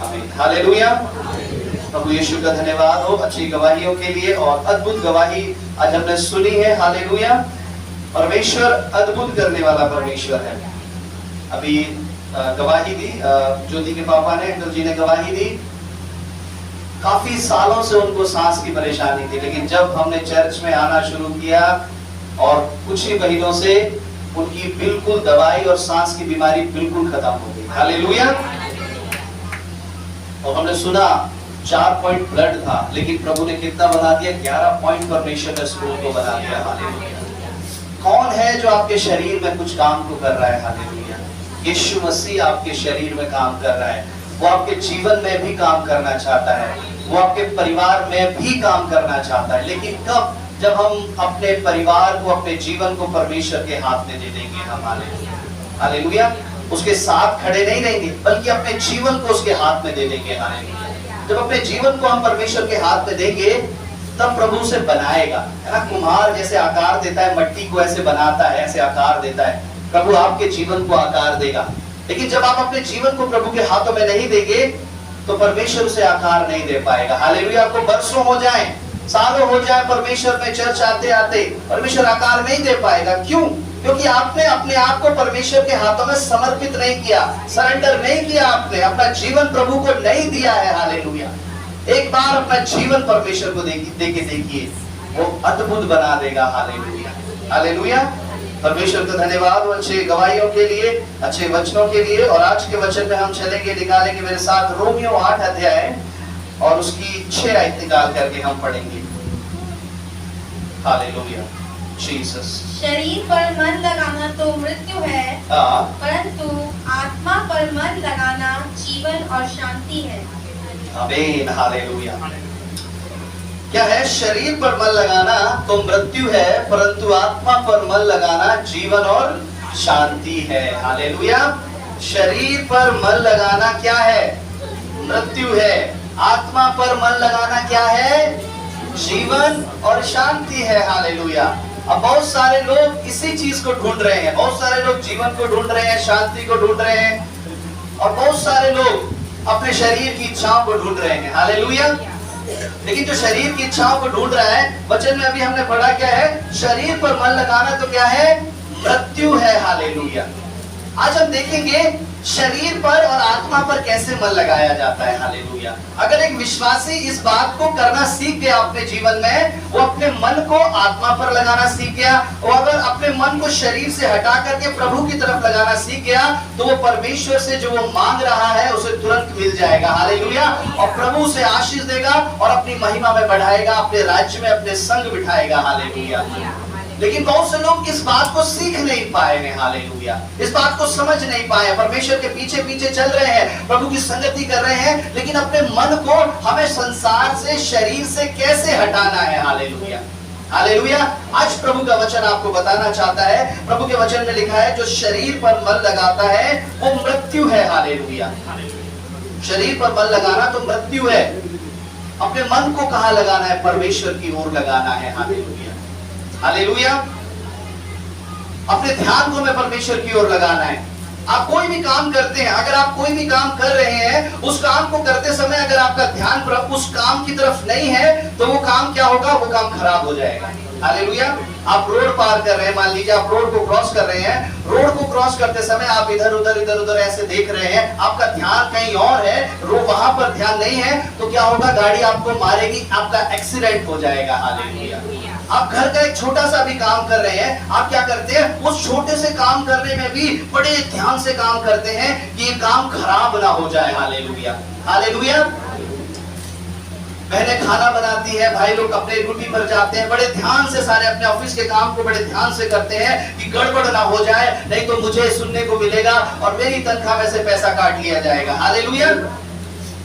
आमीन, हालेलुया। प्रभु यीशु का धन्यवाद हो अच्छी गवाहियों के लिए, और अद्भुत गवाही आज हमने सुनी है। हालेलुया। परमेश्वर अद्भुत करने वाला परमेश्वर है। अभी गवाही दी ज्योति के पापा ने, अंकल जी ने गवाही दी। काफी सालों से उनको सांस की परेशानी थी, लेकिन जब हमने चर्च में आना शुरू किया और कुछ ही महीनों से उनकी बिल्कुल दवाई और सांस की बीमारी बिल्कुल खत्म हो गई। हालेलुया। और हमने सुना 4 पॉइंट ब्लड था, लेकिन प्रभु ने कितना बना दिया? 11 पॉइंट परमेश्वर ने स्कूल को बना दिया। हालेलुया। कौन है जो आपके शरीर में कुछ काम को कर रहा है? हालेलुया। यीशु मसीह आपके शरीर में काम कर रहा है। वो आपके जीवन में भी काम करना चाहता है, वो आपके परिवार में भी काम करना चाहता है। लेकिन कब? जब हम अपने परिवार को, अपने जीवन को परमेश्वर के हाथ में दे देंगे हम। हालेलुया। उसके साथ खड़े नहीं रहेंगे, बल्कि अपने जीवन को उसके हाथ में दे देंगे। हालेलुया। जब अपने जीवन को हम परमेश्वर के हाथ में देंगे, तब प्रभु से बनाएगा, है ना। कुम्हार जैसे आकार देता है, मट्टी को ऐसे बनाता है, ऐसे आकार देता है, प्रभु आपके जीवन को आकार देगा। लेकिन जब आप अपने जीवन को प्रभु के हाथों में नहीं देंगे, तो परमेश्वर उसे आकार नहीं दे पाएगा। हालेलुया। आपको बरसों हो जाए, सालों हो जाए परमेश्वर में चर्च आते आते, परमेश्वर आकार नहीं दे पाएगा। क्यों? क्योंकि आपने अपने आप को परमेश्वर के हाथों में समर्पित नहीं किया, सरेंडर नहीं किया। आपने अपना जीवन प्रभु को नहीं दिया है। हालेलुया। एक बार अपना जीवन परमेश्वर को देके देखिए, वो अद्भुत बना देगा। Hallelujah, hallelujah. परमेश्वर का धन्यवाद अच्छे गवाहियों के लिए, अच्छे वचनों के लिए। और आज के वचन में हम चलेंगे, निकालेंगे मेरे साथ रोमियो 8 अध्याय और उसकी 6 आयत निकाल करके हम पढ़ेंगे। Hallelujah, Jesus. शरीर पर मन लगाना तो मृत्यु है, परंतु आत्मा पर मन लगाना जीवन और शांति है। आमीन, हालेलुया। क्या है? शरीर पर मन लगाना तो मृत्यु है, परंतु आत्मा पर मन लगाना जीवन और शांति है। हालेलुया। शरीर पर मन लगाना क्या है? मृत्यु है। आत्मा पर मन लगाना क्या है? जीवन और शांति है। हालेलुया। अब बहुत सारे लोग इसी चीज को ढूंढ रहे हैं। बहुत सारे लोग जीवन को ढूंढ रहे हैं, शांति को ढूंढ रहे हैं, और बहुत सारे लोग अपने शरीर की इच्छाओं को ढूंढ रहे हैं। हालेलुया। लेकिन जो शरीर की इच्छाओं को ढूंढ रहा है, वचन में अभी हमने पढ़ा क्या है? शरीर पर मन लगाना तो क्या है? मृत्यु है। हालेलुया। आज हम देखेंगे शरीर पर और आत्मा पर कैसे मन लगाया जाता है। हालेलुया। अगर एक विश्वासी इस बात को करना सीख गया अपने जीवन में, वो अपने मन को आत्मा पर लगाना सीख गया, और अगर अपने मन को शरीर से हटा करके प्रभु की तरफ लगाना सीख गया, तो वो परमेश्वर से जो वो मांग रहा है उसे तुरंत मिल जाएगा। हालेलुया। और प्रभु उसे आशीष देगा और अपनी महिमा में बढ़ाएगा, अपने राज्य में अपने संग बिठाएगा। हालेलुया। लेकिन बहुत से लोग इस बात को सीख नहीं पाए हैं। हालेलुया। इस बात को समझ नहीं पाए, परमेश्वर के पीछे पीछे चल रहे हैं, प्रभु की संगति कर रहे हैं, लेकिन अपने मन को हमें संसार से, शरीर से कैसे हटाना है। Hallelujah, hallelujah. आज प्रभु का वचन आपको बताना चाहता है। प्रभु के वचन में लिखा है, जो शरीर पर मन लगाता है वो मृत्यु है। हालेलुया। शरीर पर मन लगाना तो मृत्यु है। अपने मन को कहाँ लगाना है? परमेश्वर की ओर लगाना है। Hallelujah, hallelujah. अपने ध्यान को में परमेश्वर की ओर लगाना है। आप कोई भी काम करते हैं, अगर आप कोई भी काम कर रहे हैं, उस काम को करते समय अगर आपका ध्यान उस काम की तरफ नहीं है, तो वो काम क्या होगा? वो काम खराब हो जाएगा। हालेलुया। आप रोड पार कर रहे हैं, मान लीजिए आप रोड को क्रॉस कर रहे हैं, रोड को क्रॉस करते समय आप इधर उधर ऐसे देख रहे हैं, आपका ध्यान कहीं और है, वहां पर ध्यान नहीं है, तो क्या होगा? गाड़ी आपको मारेगी, आपका एक्सीडेंट हो जाएगा। हालेलुया। आप घर का एक छोटा सा भी काम कर रहे हैं, आप क्या करते हैं? उस छोटे से काम करने में भी बड़े ध्यान से काम करते हैं कि ये काम खराब ना हो जाए। Hallelujah, hallelujah. बहनें खाना बनाती है, भाई लोग अपने ड्यूटी पर जाते हैं, बड़े ध्यान से सारे अपने ऑफिस के काम को बड़े ध्यान से करते हैं कि गड़बड़ ना हो जाए, नहीं तो मुझे सुनने को मिलेगा और मेरी तनख्वाह में से पैसा काट लिया जाएगा। हालेलुया।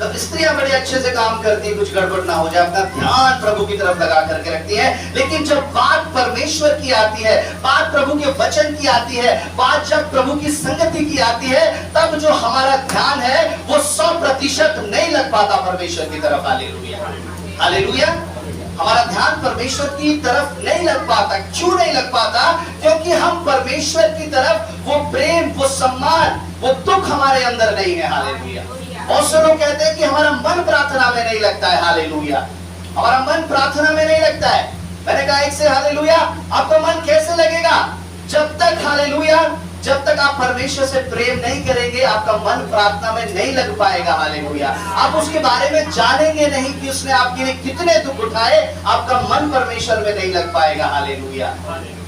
तब स्त्रियां बड़े अच्छे से काम करती है, कुछ गड़बड़ ना हो जाए, अपना ध्यान प्रभु की तरफ लगा करके रखती है। लेकिन जब बात परमेश्वर की आती है, बात प्रभु के वचन की आती है, बात जब प्रभु की संगति की आती है, तब जो हमारा ध्यान है वो 100% नहीं लग पाता परमेश्वर की तरफ। Hallelujah, hallelujah. हमारा ध्यान परमेश्वर की तरफ नहीं लग पाता। क्यों नहीं लग पाता? क्योंकि हम परमेश्वर की तरफ वो प्रेम, वो सम्मान, वो दुख हमारे अंदर नहीं है। हालेलुया। बहुत से लोग कहते हमारा मन प्रार्थना में नहीं लगता है, हालेलुया, हमारा मन प्रार्थना में नहीं लगता है। मैंने कहा एक से हालेलुया, आपका मन कैसे लगेगा? जब तक हालेलुया, जब तक आप परमेश्वर से प्रेम नहीं करेंगे, आपका मन प्रार्थना में नहीं लग पाएगा, हालेलुया। आप उसके बारे में जानेंगे नहीं कि उसने आपके लिए कितने दुख उठाए, आपका मन परमेश्वर में नहीं लग पाएगा, हालेलुया,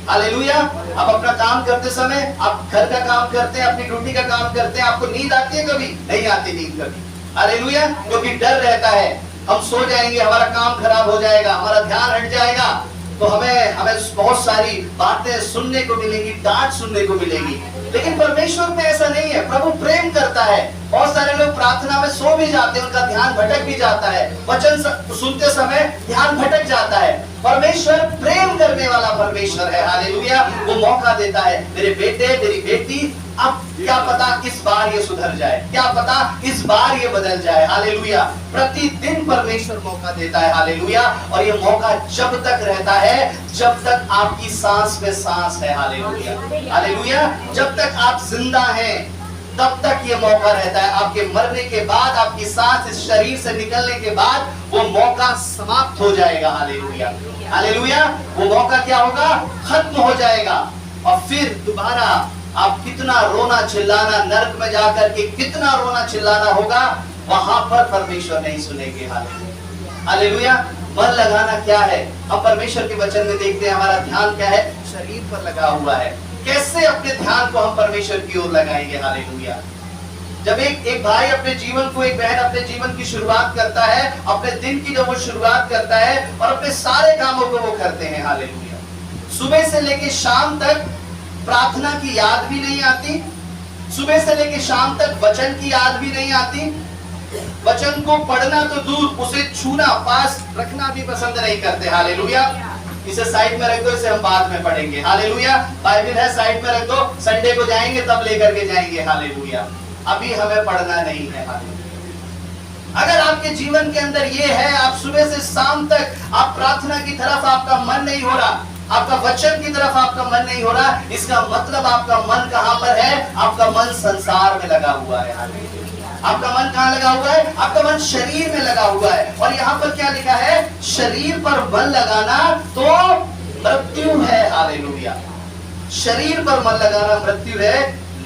हालेलुया। आप अपना काम करते समय, आप घर का काम करते हैं, अपनी ड्यूटी का काम करते हैं, आपको नींद आती है कभी? नहीं आती नींद कभी, हालेलुया, क्योंकि डर रहता है हम सो जाएंगे, हमारा काम खराब हो जाएगा, हमारा ध्यान हट जाएगा, तो हमें बहुत सारी बातें सुनने को मिलेंगी, डांट सुनने को मिलेगी। लेकिन परमेश्वर में ऐसा नहीं है, प्रभु प्रेम करता है। बहुत सारे लोग प्रार्थना में सो भी जाते हैं, उनका ध्यान भटक भी जाता है, वचन सुनते समय ध्यान भटक जाता है। परमेश्वर प्रेम करने वाला परमेश्वर है, हालेलुया। वो मौका देता है, मेरे बेटे मेरी बेटी, अब क्या पता इस बार ये सुधर जाए, क्या पता इस बार ये बदल जाए, हालेलुया। प्रतिदिन परमेश्वर मौका देता है, हालेलुया। और ये मौका जब तक रहता है जब तक आपकी सांस में सांस है, हालेलुया, हालेलुया। जब तक आप जिंदा हैं तब तक ये मौका रहता है। आपके मरने के बाद, आपकी सांस इस शरीर से निकलने के बाद वो मौका समाप्त हो जाएगा, हालेलुया, हालेलुया। वो मौका क्या होगा? खत्म हो जाएगा। और फिर दोबारा आप कितना रोना चिल्लाना, नरक में जाकर के कितना रोना चिल्लाना होगा, वहां पर परमेश्वर नहीं सुनेंगे, हालेलुया, हालेलुया। मन लगाना क्या है? हम परमेश्वर के वचन में देखते हैं, हमारा ध्यान क्या है? शरीर पर लगा हुआ है। कैसे अपने ध्यान को हम परमेश्वर की ओर लगाएंगे, हालेलुया। जब एक भाई अपने जीवन को, एक बहन अपने जीवन की शुरुआत करता है, अपने दिन की जब वो शुरुआत करता है और अपने सारे कामों को वो करते हैं, हालेलुया, सुबह से लेके शाम तक प्रार्थना की याद भी नहीं आती, सुबह से लेके शाम तक वचन की याद भी नहीं आती, वचन को पढ़ना तो दूर, उसे छूना, पास रखना भी पसंद नहीं करते, हालेलुया। इसे साइड में रख दो, इसे हम बाद में पढ़ेंगे, हालेलुया। बाइबल है, साइड में रख दो, संडे को जाएंगे तब लेकर के जाएंगे, हालेलुया। अभी हमें पढ़ना नहीं है, हालेलुया। अगर आपके जीवन के अंदर ये है, आप सुबह से शाम तक आप प्रार्थना की तरफ आपका मन नहीं हो रहा, आपका वचन की तरफ आपका मन नहीं हो रहा, इसका मतलब आपका मन कहां पर है? आपका मन संसार में लगा हुआ है, हालेलुया। आपका मन कहां लगा हुआ है? आपका मन शरीर में लगा हुआ है। और यहाँ पर क्या लिखा है? शरीर पर मन लगाना तो मृत्यु है, हालेलुया। शरीर पर मन लगाना मृत्यु है,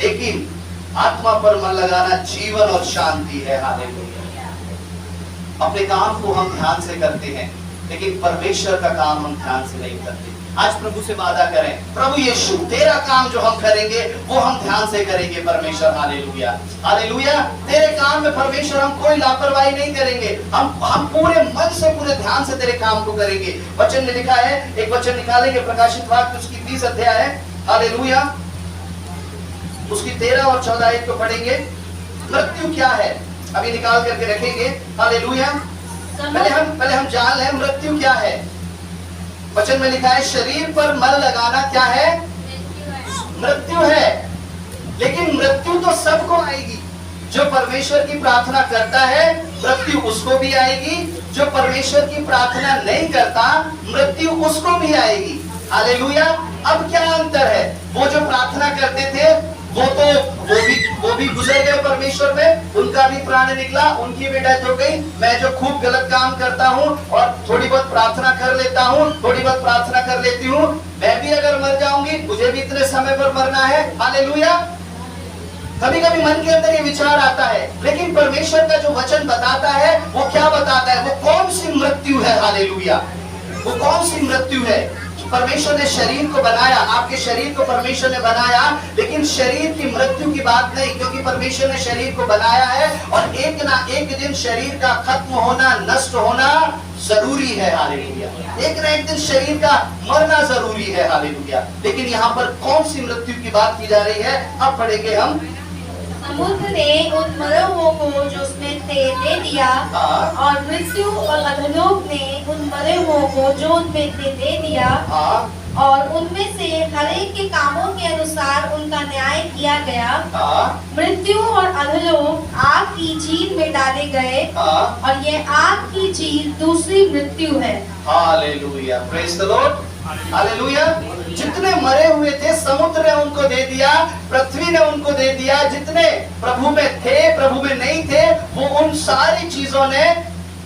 लेकिन आत्मा पर मन लगाना जीवन और शांति है, हालेलुया। अपने काम को हम ध्यान से करते हैं, लेकिन परमेश्वर का काम हम ध्यान से नहीं करते। आज प्रभु से वादा करें, प्रभु यीशु, तेरा काम जो हम करेंगे वो हम ध्यान से करेंगे, परमेश्वर, हालेलुया, हालेलुया। तेरे काम में परमेश्वर हम कोई लापरवाही नहीं करेंगे, हम पूरे मन से, पूरे ध्यान से तेरे काम को करेंगे। वचन में लिखा है, एक वचन निकालेंगे, प्रकाशित वाक्य उसकी 30 अध्याय है, हालेलुया, उसकी 13 और 14 को पढ़ेंगे। मृत्यु क्या है अभी निकाल करके रखेंगे, हालेलुया। पहले हम जान लें मृत्यु क्या है। वचन में लिखा है, शरीर पर मन लगाना क्या है? मृत्यु है। लेकिन मृत्यु तो सबको आएगी। जो परमेश्वर की प्रार्थना करता है मृत्यु उसको भी आएगी, जो परमेश्वर की प्रार्थना नहीं करता मृत्यु उसको भी आएगी, हालेलुया। अब क्या अंतर है? वो जो प्रार्थना करते थे वो भी गुजर गए परमेश्वर में, उनका भी प्राण निकला, उनकी भी डेथ हो गई। मैं जो खूब गलत काम करता हूँ और थोड़ी बहुत प्रार्थना कर लेता हूँ, थोड़ी बहुत प्रार्थना कर लेती हूँ, मैं भी अगर मर जाऊंगी, मुझे भी इतने समय पर मरना है, हालेलुया। कभी कभी मन के अंदर ये विचार आता है, लेकिन परमेश्वर का जो वचन बताता है वो क्या बताता है? वो कौन सी मृत्यु है, हालेलुया, वो कौन सी मृत्यु है? परमेश्वर ने शरीर को बनाया, आपके शरीर को परमेश्वर ने बनाया, लेकिन शरीर की मृत्यु की बात नहीं, क्योंकि परमेश्वर ने शरीर को बनाया है और एक ना एक दिन शरीर का खत्म होना, नष्ट होना जरूरी है, हालेलुया। एक ना एक दिन शरीर का मरना जरूरी है, हालेलुया। लेकिन यहाँ पर कौन सी मृत्यु की बात की जा रही है? अब पढ़ेंगे हम। समुद्र ने उन मरे हुओं को जो उसमें थे दे दिया, और मृत्यु और अधोलोक ने उन मरे हुओं को जो उनमें थे दे दिया। और उनमें से हर एक के कामों के अनुसार उनका न्याय किया गया। मृत्यु और अधोलोक आग की झील में डाले गए और ये आग की झील दूसरी मृत्यु है। Hallelujah, praise the Lord, hallelujah. जितने मरे हुए थे समुद्र ने उनको दे दिया, पृथ्वी ने उनको दे दिया। जितने प्रभु में थे, प्रभु में नहीं थे, वो उन सारी चीजों ने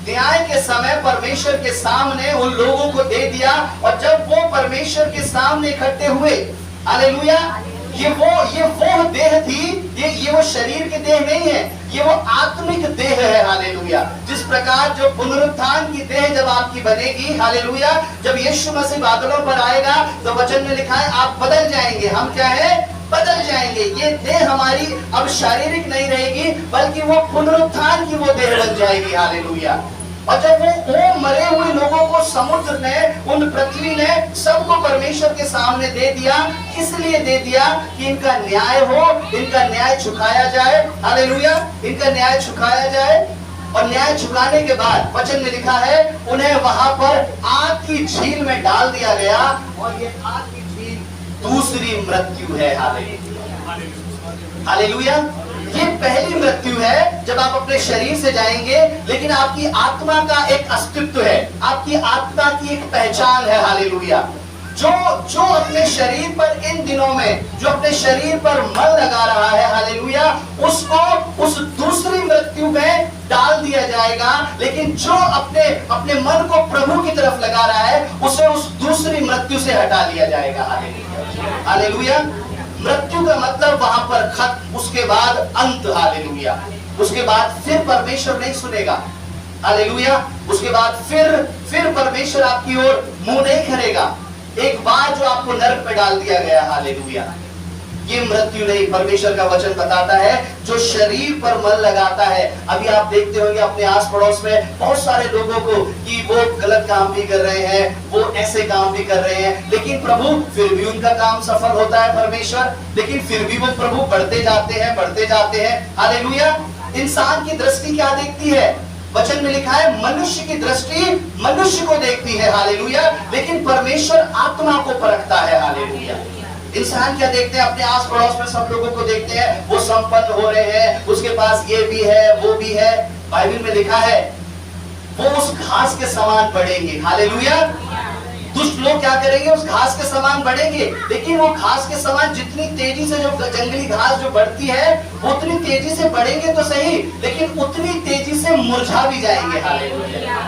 न्याय के समय परमेश्वर के सामने उन लोगों को दे दिया। और जब वो परमेश्वर के सामने इकट्ठे हुए, हालेलुया, ये वो देह थी, ये वो शरीर की देह नहीं है, ये वो आत्मिक देह है। हालेलुया। जिस प्रकार जो पुनरुत्थान की देह जब आपकी बनेगी, हालेलुया, जब यीशु मसीह बादलों पर आएगा तो वचन में लिखा है आप बदल जाएंगे। हम क्या है? बदल जाएंगे। ये देह हमारी अब शारीरिक नहीं रहेगी, बल्कि वो पुनरुत्थान की वो देह बन जाएगी। हालेलुया। और जब वो मरे हुए लोगों को समुद्र ने, उन पृथ्वी ने, सबको परमेश्वर के सामने दे दिया। इसलिए दे दिया कि इनका न्याय हो, इनका न्याय चुकाया जाए। हालेलुया, इनका न्याय चुकाया जाए। और न्याय चुकाने के बाद वचन में लिखा है उन्हें वहां पर आग की झील में डाल दिया गया। और ये आग की झील दूसरी मृत्यु है। हालेलुया। ये पहली मृत्यु है जब आप अपने शरीर से जाएंगे, लेकिन आपकी आत्मा का एक अस्तित्व है, आपकी आत्मा की एक पहचान है। हालेलुया। जो अपने शरीर पर इन दिनों में जो अपने शरीर पर मन लगा रहा है, हालेलुया, उसको उस दूसरी मृत्यु में डाल दिया जाएगा। लेकिन जो अपने मन को प्रभु की तरफ लगा रहा है, उसे उस दूसरी मृत्यु से हटा लिया जाएगा। Hallelujah, hallelujah. मृत्यु का मतलब वहां पर खत्म, उसके बाद अंत। हालेलुया। उसके बाद फिर परमेश्वर नहीं सुनेगा। हालेलुया। उसके बाद फिर परमेश्वर आपकी ओर मुंह नहीं करेगा। एक बार जो आपको नरक में डाल दिया गया, हालेलुया, ये मृत्यु नहीं। परमेश्वर का वचन बताता है जो शरीर पर मन लगाता है। अभी आप देखते होंगे अपने आस पड़ोस में बहुत सारे लोगों को कि वो गलत काम भी कर रहे हैं, वो ऐसे काम भी कर रहे हैं, लेकिन प्रभु फिर भी उनका काम सफल होता है। परमेश्वर, लेकिन फिर भी वो प्रभु बढ़ते जाते हैं। हालेलुया। इंसान की दृष्टि क्या देखती है? वचन में लिखा है मनुष्य की दृष्टि मनुष्य को देखती है। हालेलुया। लेकिन परमेश्वर आत्मा को परखता है। हालेलुया। इंसान क्या देखते हैं? अपने आस पड़ोस में सब लोगों को देखते हैं, वो संपन्न हो रहे हैं, उसके पास ये भी है, वो भी है। बाइबल में लिखा है वो उस घास के समान बढ़ेंगे। हालेलुया। दुष्ट लोग क्या करेंगे? उस घास के समान बढ़ेंगे। लेकिन वो घास के समान जितनी तेजी से जो जंगली घास जो बढ़ती है, उतनी तेजी से बढ़ेंगे तो सही, लेकिन उतनी तेजी से मुरझा भी जाएंगे। हालेलुया।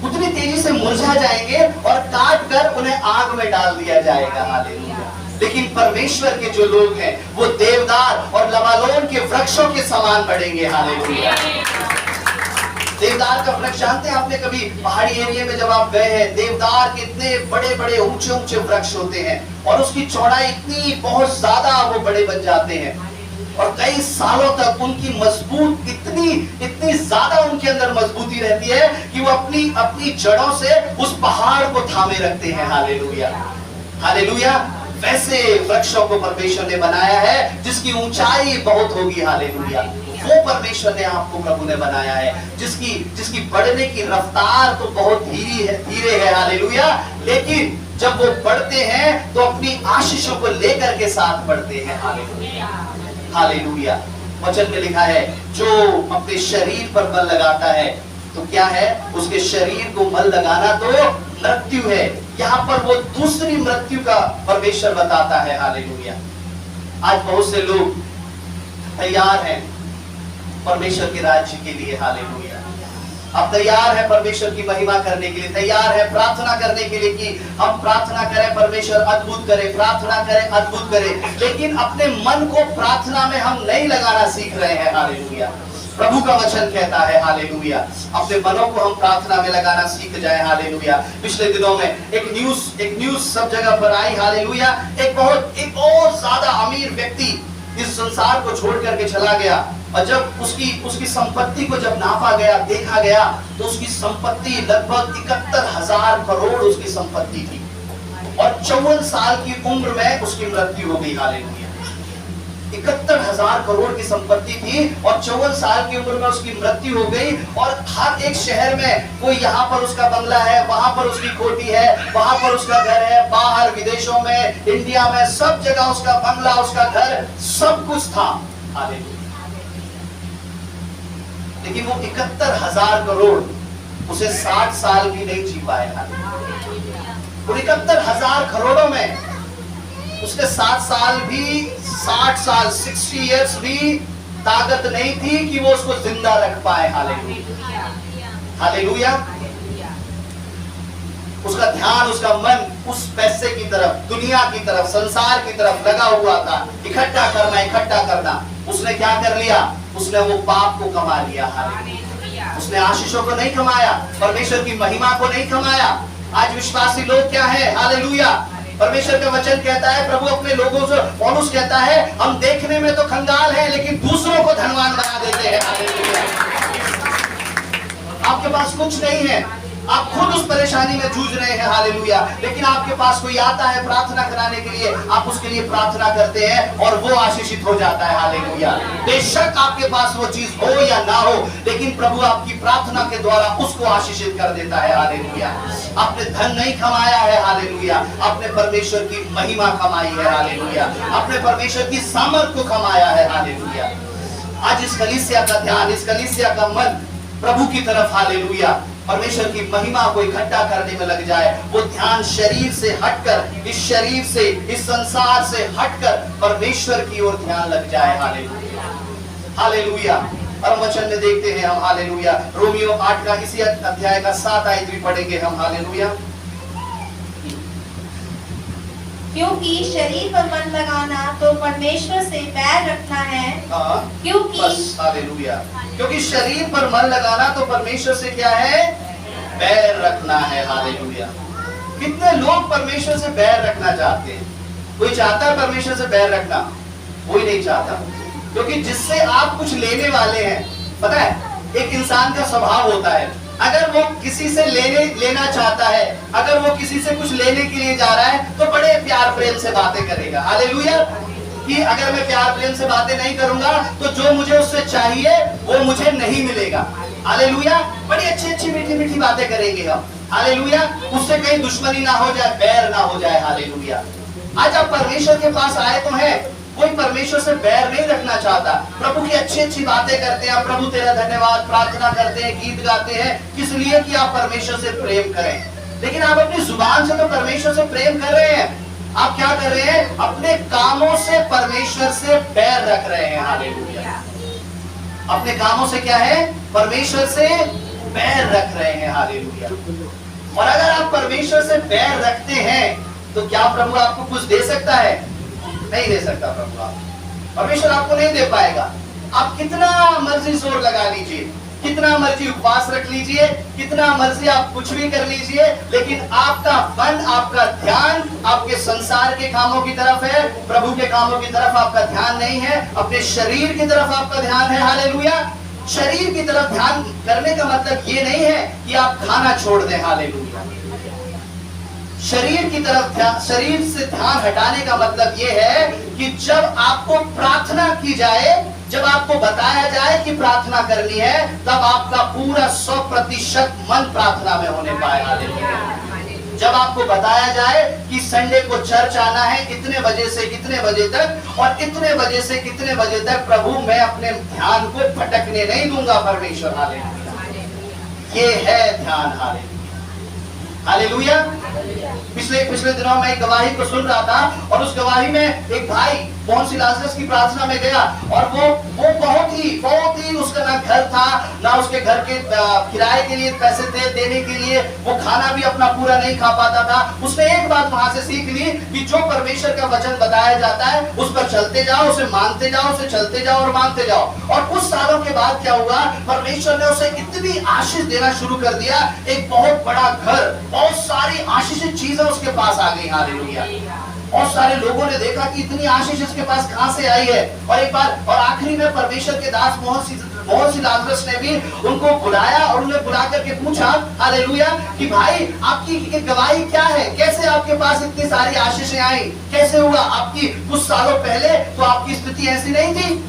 उतनी तेजी से मुरझा जाएंगे और काट कर उन्हें आग में डाल दिया जाएगा। हालेलुया। लेकिन परमेश्वर के जो लोग हैं वो देवदार और लबानोन के वृक्षों के समान बढ़ेंगे। हालेलुया। देवदार का वृक्ष जानते हैं आपने? कभी पहाड़ी एरिया में जब आप गए हैं, देवदार के इतने बड़े बड़े ऊंचे ऊंचे वृक्ष होते हैं और उसकी चौड़ाई इतनी बहुत ज्यादा वो बड़े बन जाते हैं और कई सालों तक उनकी मजबूत इतनी ज्यादा उनके अंदर मजबूती रहती है कि वो अपनी जड़ों से उस पहाड़ को थामे रखते हैं। Hallelujah, hallelujah. वैसे वृक्षों को परमेश्वर ने बनाया है जिसकी ऊंचाई बहुत होगी। हालेलुया। वो परमेश्वर ने आपको प्रभु ने बनाया है जिसकी बढ़ने की रफ्तार तो बहुत धीरे है। हालेलुया। लेकिन जब वो बढ़ते हैं तो अपनी आशीषों को लेकर के साथ बढ़ते हैं। Hallelujah, hallelujah. वचन में लिखा है जो अपने शरीर पर बल लगाता है तो क्या है? उसके शरीर को बल लगाना तो मृत्यु है। यहाँ पर वो दूसरी मृत्यु का परमेश्वर बताता है। हालेलुया। आज बहुत से लोग तैयार हैं परमेश्वर के राज्य के लिए। हालेलुया। अब तैयार है परमेश्वर की महिमा करने के लिए, तैयार है प्रार्थना करने के लिए कि हम प्रार्थना करें, परमेश्वर अद्भुत करे, प्रार्थना करें, अद्भुत करे, लेकिन अपने मन को प्रार्थना में हम नहीं लगाना सीख रहे हैं। हालेलुया। प्रभु का वचन कहता है, हालेलुया, अपने मनों को हम प्रार्थना में लगाना सीख जाए। हालेलुया। पिछले दिनों में एक न्यूज सब जगह पर आई। हालेलुया। एक बहुत ज्यादा अमीर व्यक्ति इस संसार को छोड़ करके चला गया और जब उसकी संपत्ति को जब नापा गया, देखा गया तो उसकी संपत्ति लगभग 71,000 करोड़ उसकी संपत्ति थी और 54 साल की उम्र में उसकी मृत्यु हो गई। हालेलुया। 71,000 करोड़ की संपत्ति थी और 54 साल की उम्र में उसकी मृत्यु हो गई। और हर एक शहर में कोई यहाँ पर उसका बंगला है, वहां पर उसकी कोठी है, वहां पर उसका घर है, बाहर विदेशों में, इंडिया में, सब जगह उसका बंगला, उसका घर, सब कुछ था। हालेलुया। लेकिन वो 71,000 करोड़ उसे 60 साल भी नहीं जी पाए। और 71,000 करोड़ों में उसके 60 साल भी 60 इयर्स भी ताकत नहीं थी कि वो उसको जिंदा रख पाए। Hallelujah, hallelujah. उसका ध्यान, उसका मन उस पैसे की तरफ, दुनिया की तरफ, संसार की तरफ लगा हुआ था। इकट्ठा करना, इकट्ठा करना। उसने क्या कर लिया? उसने वो पाप को कमा लिया। हालेलुया। उसने आशीषों को नहीं कमाया, परमेश्वर की महिमा को नहीं कमाया। आज विश्वासी लोग क्या है? हालेलुया। परमेश्वर का वचन कहता है, प्रभु अपने लोगों से, पौलुस कहता है, हम देखने में तो कंगाल हैं लेकिन दूसरों को धनवान बना देते हैं। हालेलुया। आपके पास कुछ नहीं है, आप खुद उस परेशानी में जूझ रहे हैं। हालेलुया। लेकिन आपके पास कोई आता है प्रार्थना कराने के लिए, आप उसके लिए प्रार्थना करते हैं और वो आशीषित हो जाता है। हालेलुया। बेशक आपके पास वो चीज हो या ना हो, लेकिन प्रभु आपकी प्रार्थना के द्वारा उसको आशीषित कर देता है। हालेलुया। आपने धन नहीं कमाया है। हालेलुया। आपने परमेश्वर की महिमा कमाई है। हालेलुया। आपने परमेश्वर की सामर्थ को कमाया है। हालेलुया। आज इस कलीसिया का ध्यान, इस कलीसिया का मन प्रभु की तरफ, हालेलुया, परमेश्वर की महिमा को इकट्ठा करने में लग जाए। वो ध्यान शरीर से हटकर, इस शरीर से, इस संसार से हटकर परमेश्वर की ओर ध्यान लग जाए। Hallelujah, hallelujah. परम वचन में देखते हैं हम, हालेलुया, रोमियो 8 का इसी अध्याय का 7 आयत भी पढ़ेंगे हम। हालेलुया। क्योंकि शरीर पर मन लगाना तो परमेश्वर से बैर रखना है। क्योंकि हालेलुया, क्योंकि शरीर पर मन लगाना तो परमेश्वर से क्या है? बैर रखना है। हालेलुया। कितने लोग परमेश्वर से बैर रखना चाहते हैं? कोई चाहता है परमेश्वर से बैर रखना? कोई नहीं चाहता, क्योंकि जिससे आप कुछ लेने वाले हैं, पता है, एक इंसान का स्वभाव होता है, अगर वो किसी से लेना चाहता है, अगर वो किसी से कुछ लेने के लिए जा रहा है, तो बड़े प्यार प्रेम से बातें करेगा। हालेलुया। कि अगर मैं प्यार प्रेम से बातें नहीं करूंगा तो जो मुझे उससे चाहिए वो मुझे नहीं मिलेगा। हालेलुया। बड़ी अच्छी अच्छी मीठी मीठी बातें करेंगे हम। हालेलुया। उससे कहीं दुश्मनी ना हो जाए, बैर ना हो जाए। हालेलुया। आज आप परमेश्वर के पास आए तो हैं, कोई परमेश्वर से बैर नहीं रखना चाहता। प्रभु की अच्छी अच्छी बातें करते हैं, प्रभु तेरा धन्यवाद, प्रार्थना करते हैं, गीत गाते हैं, किस लिए? कि आप परमेश्वर से प्रेम करें। लेकिन आप अपनी जुबान से तो परमेश्वर से प्रेम कर रहे हैं, आप क्या कर रहे हैं? अपने कामों से परमेश्वर से बैर रख रहे हैं। हालेलुया। अपने कामों से क्या है? परमेश्वर से बैर रख रहे हैं। हालेलुया। और अगर आप परमेश्वर से बैर रखते हैं तो क्या प्रभु आपको कुछ दे सकता है? नहीं दे सकता प्रभु। आप परमेश्वर आपको नहीं दे पाएगा। आप कितना मर्जी जोर लगा लीजिए, कितना मर्जी उपवास रख लीजिए, कितना मर्जी आप कुछ भी कर लीजिए, लेकिन आपका मन, आपका ध्यान आपके संसार के कामों की तरफ है, प्रभु के कामों की तरफ आपका ध्यान नहीं है, अपने शरीर की तरफ आपका ध्यान है। हालेलुया। शरीर की तरफ ध्यान करने का मतलब ये नहीं है कि आप खाना छोड़ दें। हालेलुया। शरीर की तरफ ध्यान, शरीर से ध्यान हटाने का मतलब यह है कि जब आपको प्रार्थना की जाए, जब आपको बताया जाए कि प्रार्थना करनी है, तब आपका पूरा 100% मन प्रार्थना में होने पाए। हालेलुया। जब आपको बताया जाए कि संडे को चर्च आना है, इतने बजे से इतने बजे तक और इतने बजे से कितने बजे तक, प्रभु मैं अपने ध्यान को भटकने नहीं दूंगा परमेश्वर। हालेलुया। ये है ध्यान। हालेलुया। हालेलुया। पिछले दिनों में एक गवाही को सुन रहा था और उस गवाही में एक भाई पौन सिलासिस की प्रार्थना में गया और वो बहुत ही उसका ना घर था, ना उसके घर के किराए के लिए पैसे देने के लिए, वो खाना भी अपना पूरा नहीं खा पाता था। उसने एक बात वहां से सीख ली कि जो परमेश्वर का वचन बताया जाता है उस पर चलते जाओ, उसे मानते जाओ, उसे चलते जाओ और मानते जाओ। और कुछ सालों के बाद क्या हुआ? परमेश्वर ने उसे इतनी आशीष देना शुरू कर दिया, एक बहुत बड़ा घर, बहुत सारी आशीषित चीजें उसके पास आ गई। हालेलुया। और सारे लोगों ने देखा कि इतनी आशीष इसके पास कहां से आई है। और एक बार और आखिरी में परमेश्वर के दास बहुत सी लाजरस ने भी उनको बुलाया और उन्हें बुला करके पूछा, हालेलुया, कि भाई आपकी गवाही क्या है, कैसे आपके पास इतनी सारी आशीषें आई, कैसे हुआ? आपकी कुछ सालों पहले तो आपकी स्थिति ऐसी नहीं थी।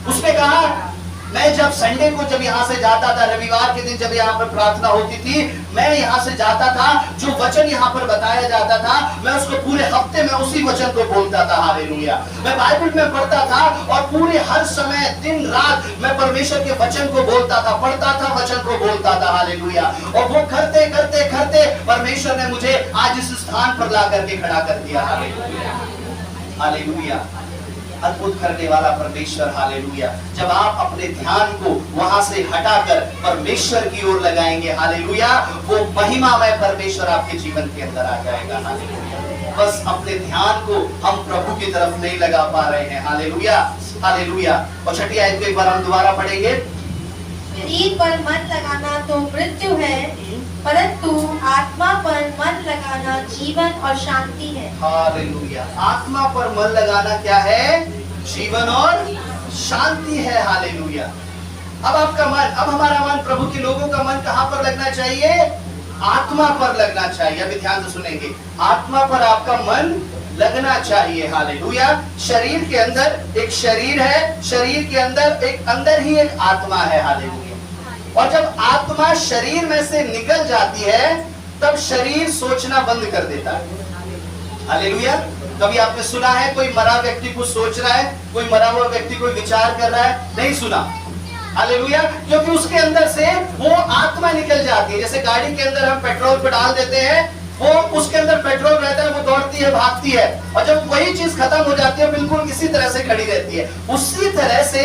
उसने कहा, मैं जब संडे को जब यहाँ से जाता था, रविवार के दिन जब यहाँ पर प्रार्थना होती थी, मैं यहाँ से जाता था, जो वचन यहाँ पर बताया जाता था, मैं उसको पूरे हफ्ते में उसी वचन को बोलता था। हालेलुया। मैं बाइबल में पढ़ता था और पूरे हर समय दिन रात मैं परमेश्वर के वचन को बोलता था, पढ़ता था, वचन को बोलता था। हालेलुया। और वो करते करते करते परमेश्वर ने मुझे आज इस स्थान पर ला करके खड़ा कर दिया। Hallelujah, hallelujah. अद्भुत करने वाला परमेश्वर। हालेलुया। जब आप अपने ध्यान को वहां से हटाकर परमेश्वर की ओर लगाएंगे, हालेलुया, वो महिमामय परमेश्वर आपके जीवन के अंदर आ जाएगा। हालेलुया। बस अपने ध्यान को हम प्रभु की तरफ नहीं लगा पा रहे हैं। Hallelujah, hallelujah. और छठी आयत को एक बार हम दोबारा पढ़ेंगे। शरीर पर मन लगाना तो मृत्यु है, परंतु आत्मा पर मन लगाना जीवन और शांति है। हालेलुया। आत्मा पर मन लगाना क्या है? जीवन और शांति है। हालेलुया। अब आपका मन, अब हमारा मन, प्रभु के लोगों का मन कहां पर लगना चाहिए? आत्मा पर लगना चाहिए। अभी ध्यान से सुनेंगे। आत्मा पर आपका मन लगना चाहिए। हालेलुया। शरीर के अंदर एक शरीर है, शरीर के अंदर ही एक आत्मा है। हालेलुया। और जब आत्मा शरीर में से निकल जाती है, तब शरीर सोचना बंद कर देता है। हालेलुया। कभी आपने सुना है कोई मरा व्यक्ति कुछ सोच रहा है, कोई मरा हुआ व्यक्ति कोई विचार कर रहा है? नहीं सुना। हालेलुया। क्योंकि उसके अंदर से वो आत्मा निकल जाती है। जैसे गाड़ी के अंदर हम पेट्रोल पे डाल देते हैं, वो उसके अंदर पेट्रोल रहता है, वो दौड़ती है, भागती है, और जब वही चीज खत्म हो जाती है बिल्कुल इसी तरह से खड़ी रहती है। उसी तरह से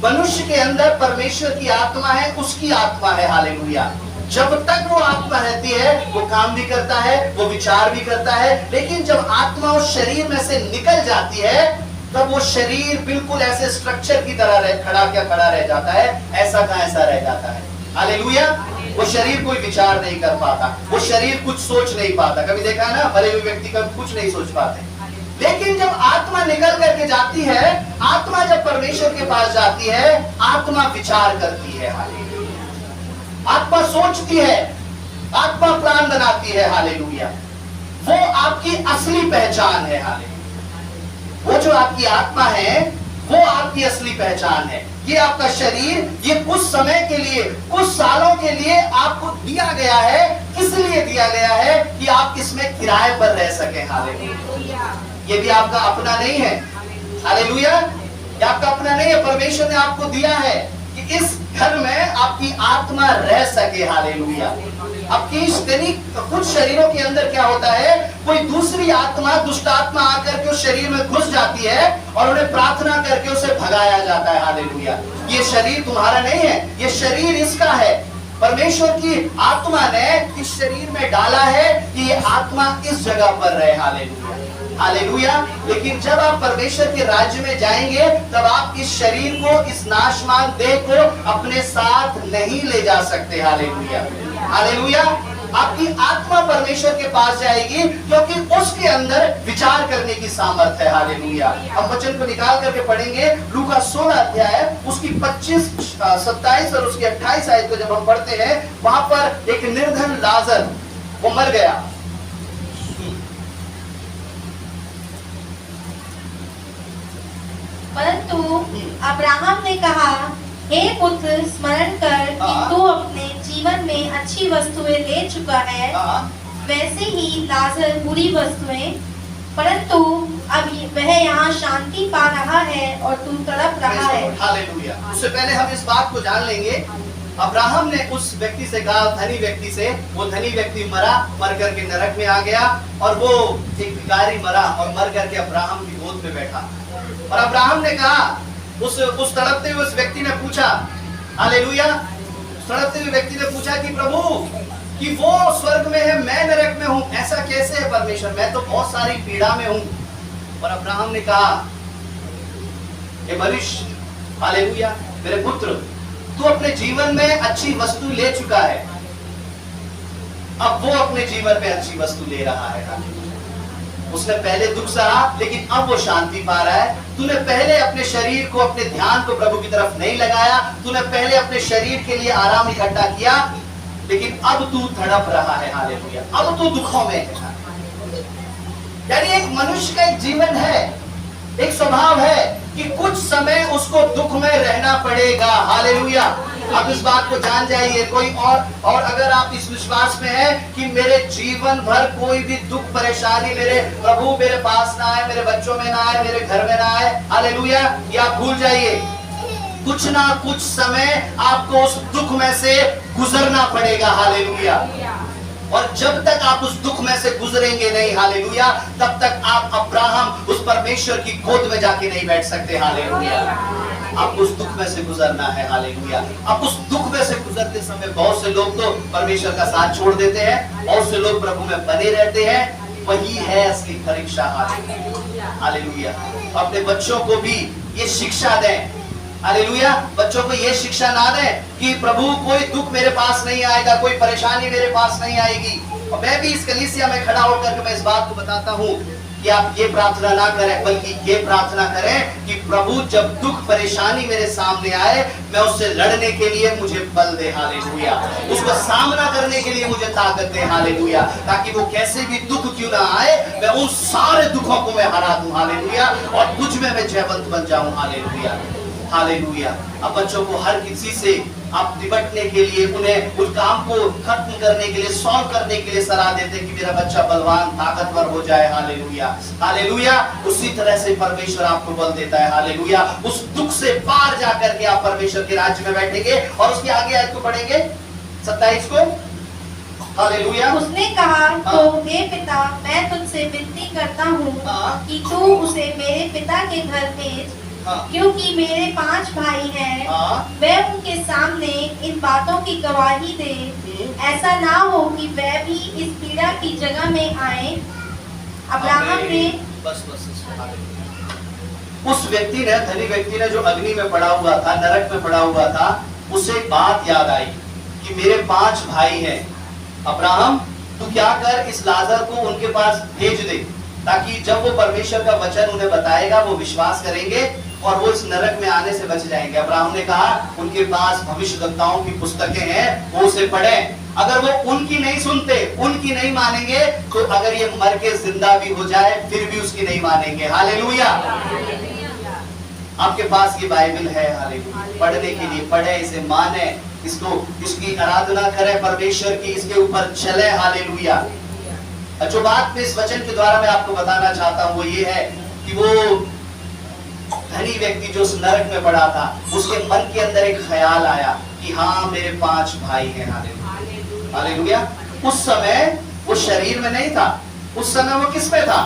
मनुष्य के अंदर परमेश्वर की आत्मा है, उसकी आत्मा है। हालेलुया। जब तक वो आत्मा रहती है, वो काम भी करता है, वो विचार भी करता है, लेकिन जब आत्मा उस शरीर में से निकल जाती है, तब वो शरीर बिल्कुल ऐसे स्ट्रक्चर की तरह खड़ा रह जाता है, ऐसा का ऐसा रह जाता है। हालेलुया। वो शरीर कोई विचार नहीं कर पाता, वो शरीर कुछ सोच नहीं पाता। कभी देखा है ना, मरे हुए व्यक्ति का कुछ नहीं सोच पाते। लेकिन जब आत्मा निकल करके जाती है, आत्मा जब परमेश्वर के पास जाती है, आत्मा विचार करती है। हालेलुया। आत्मा सोचती है, आत्मा प्लान बनाती है। हालेलुया। वो आपकी असली पहचान है। हालेलुया। वो जो आपकी आत्मा है, वो आपकी असली पहचान है। ये आपका शरीर, ये कुछ समय के लिए, कुछ सालों के लिए आपको दिया गया है। किस लिए दिया गया है? कि आप इसमें किराए पर रह सके। हालेलुया। ये भी आपका अपना नहीं है। हालेलुया। ये आपका अपना नहीं है, परमेश्वर ने आपको दिया है कि इस घर में आपकी आत्मा रह सके। हालेलुया। आपकी कुछ शरीरों के अंदर क्या होता है, कोई दूसरी आत्मा, दुष्ट आत्मा आकर के उस शरीर में घुस जाती है और उन्हें प्रार्थना करके उसे भगाया जाता है। हालेलुया। ये शरीर तुम्हारा नहीं है, ये शरीर इसका है। परमेश्वर की आत्मा ने इस शरीर में डाला है कि ये आत्मा इस जगह पर रहे। Hallelujah, hallelujah. लेकिन जब आप परमेश्वर के राज्य में जाएंगे, तब आप इस शरीर को, इस नाशवान देह को अपने साथ नहीं ले जा सकते। Hallelujah, hallelujah. आपकी आत्मा परमेश्वर के पास जाएगी, क्योंकि उसके अंदर विचार करने की सामर्थ्य है। हालेलुया। हम वचन को निकाल करके पढ़ेंगे, लूका 16 अध्याय उसकी 25, 27 और उसकी 28 आयत को जब हम पढ़ते हैं, वहां पर एक निर्धन लाजर वो मर गया। परंतु अब्राहम ने कहा, हे पुत्र, स्मरण कर कि तू अपने जीवन में अच्छी वस्तुएं ले चुका है, वैसे ही लाजर बुरी वस्तुएं, परंतु अब वह यहाँ शांति पा रहा है और तू तड़प रहा है। हालेलुया। उससे पहले हम इस बात को जान लेंगे, अब्राहम ने उस व्यक्ति से कहा, धनी व्यक्ति से, वो धनी व्यक्ति मर करके नरक में आ गया, और वो एक भिखारी मरा और मर करके अब्राहम की गोद पे बैठा। और अब्राहम ने कहा, उस तड़पते हुए उस व्यक्ति ने पूछा, हालेलुया, तड़पते हुए व्यक्ति ने पूछा कि प्रभु, कि वो स्वर्ग में है, मैं नरक में हूँ, ऐसा कैसे है परमेश्वर? मैं तो बहुत सारी पीड़ा में हूँ। और अब्राहम ने कहा, हे मनुष्य, हालेलुया, मेरे पुत्र, तू अपने जीवन में अच्छी वस्तु ले चुका है, अब वो अपने जीवन में अच्छी वस्तु ले रहा है। उसने पहले दुख सहा लेकिन अब वो शांति पा रहा है। तूने पहले अपने शरीर को, अपने ध्यान को प्रभु की तरफ नहीं लगाया, तूने पहले अपने शरीर के लिए आराम इकट्ठा किया, लेकिन अब तू तड़प रहा है। हालेलुया, अब तू दुखों में है। यानी एक मनुष्य का एक जीवन है, एक स्वभाव है कि कुछ समय उसको दुख में रहना पड़ेगा। हालेलुया, आप इस बात को जान जाइए। कोई और अगर आप इस विश्वास में हैं कि मेरे जीवन भर कोई भी दुख परेशानी मेरे प्रभु मेरे पास ना आए, मेरे बच्चों में ना आए, मेरे घर में ना आए, हालेलुया, ये आप भूल जाइए। कुछ ना कुछ समय आपको उस दुख में से गुजरना पड़ेगा। हालेलुया, और जब तक आप उस दुख में से गुजरेंगे नहीं, हालेलुया, तब तक आप अब्राहम उस परमेश्वर की गोद में जाके नहीं बैठ सकते। हालेलुया, आप उस दुख में से गुजरना है। हालेलुया, आप उस दुख में से गुजरते समय बहुत से लोग तो परमेश्वर का साथ छोड़ देते हैं, बहुत से लोग प्रभु में बने रहते हैं। वही है असली परीक्षा। हालेलुया, अपने बच्चों को भी ये शिक्षा दें। हालेलुया, बच्चों को ये शिक्षा ना दें कि प्रभु कोई दुख मेरे पास नहीं आएगा, कोई परेशानी मेरे पास नहीं आएगी। और मैं भी इस कलीसिया में खड़ा होकर मैं इस बात को बताता हूँ कि आप ये प्रार्थना ना करें, बल्कि ये प्रार्थना करें कि प्रभु जब दुख परेशानी मेरे सामने आए, मैं उससे लड़ने के लिए मुझे बल दे। हालेलुया, उसको सामना करने के लिए मुझे ताकत दे। हालेलुया, ताकि वो कैसे भी दुख क्यों ना आए, मैं उन सारे दुखों को मैं हरा दूं। हालेलुया, और तुझ में मैं जयवंत बन जाऊं। Hallelujah, hallelujah. अब बच्चों को हर किसी से आप निपटने के लिए, उन्हें उस काम को खत्म करने के लिए, सॉल्व करने के लिए सलाह देते कि मेरा बच्चा बलवान ताकतवर हो जाए। हालेलुया, हालेलुया, उसी तरह से परमेश्वर आपको बल देता है। हालेलुया, उस दुख से पार जाकर के आप परमेश्वर के राज्य में बैठेंगे। और उसकी आगे आयत को पढ़ेंगे 27 को। हालेलुया, उसने कहा, तो हे पिता, मैं तुझसे विनती करता हूँ कि तू उसे मेरे पिता के घर भेज, क्योंकि मेरे 5 भाई हैं। वह उनके सामने इन बातों की गवाही दे, ऐसा ना हो कि वह भी इस पीड़ा की जगह में आए। अब्राहम ने उस व्यक्ति ने, धनी व्यक्ति ने, जो अग्नि में पड़ा हुआ था, नरक में पड़ा हुआ था, उसे एक बात याद आई कि मेरे 5 भाई हैं। अब्राहम, तू क्या कर, इस लाजर को उनके पास भेज दे, ताकि जब वो परमेश्वर का वचन उन्हें बताएगा वो विश्वास करेंगे और वो इस नरक में आने से बच जाएंगे। अब्राहम ने कहा उनके पास भविष्यद्वक्ताओं की पुस्तकें हैं, वो उसे पढ़ें। अगर वो उनकी नहीं सुनते, उनकी नहीं मानेंगे, तो अगर ये मर के जिंदा भी हो जाए फिर भी उसकी नहीं मानेंगे। हालेलुया, आपके पास ये बाइबल है, हालेलुया, पढ़ने के लिए पढ़े, इसे माने, इसको, इसकी आराधना करें परमेश्वर की, इसके ऊपर चले। हालेलुया। जो बात मैं इस वचन के द्वारा मैं आपको बताना चाहता हूँ वो ये है कि वो धनी व्यक्ति जो उस नरक में पड़ा था, उसके मन के अंदर एक ख्याल आया कि हाँ मेरे 5 भाई हैं। हालेलुया। उस समय वो शरीर में नहीं था, उस समय वो किस में था?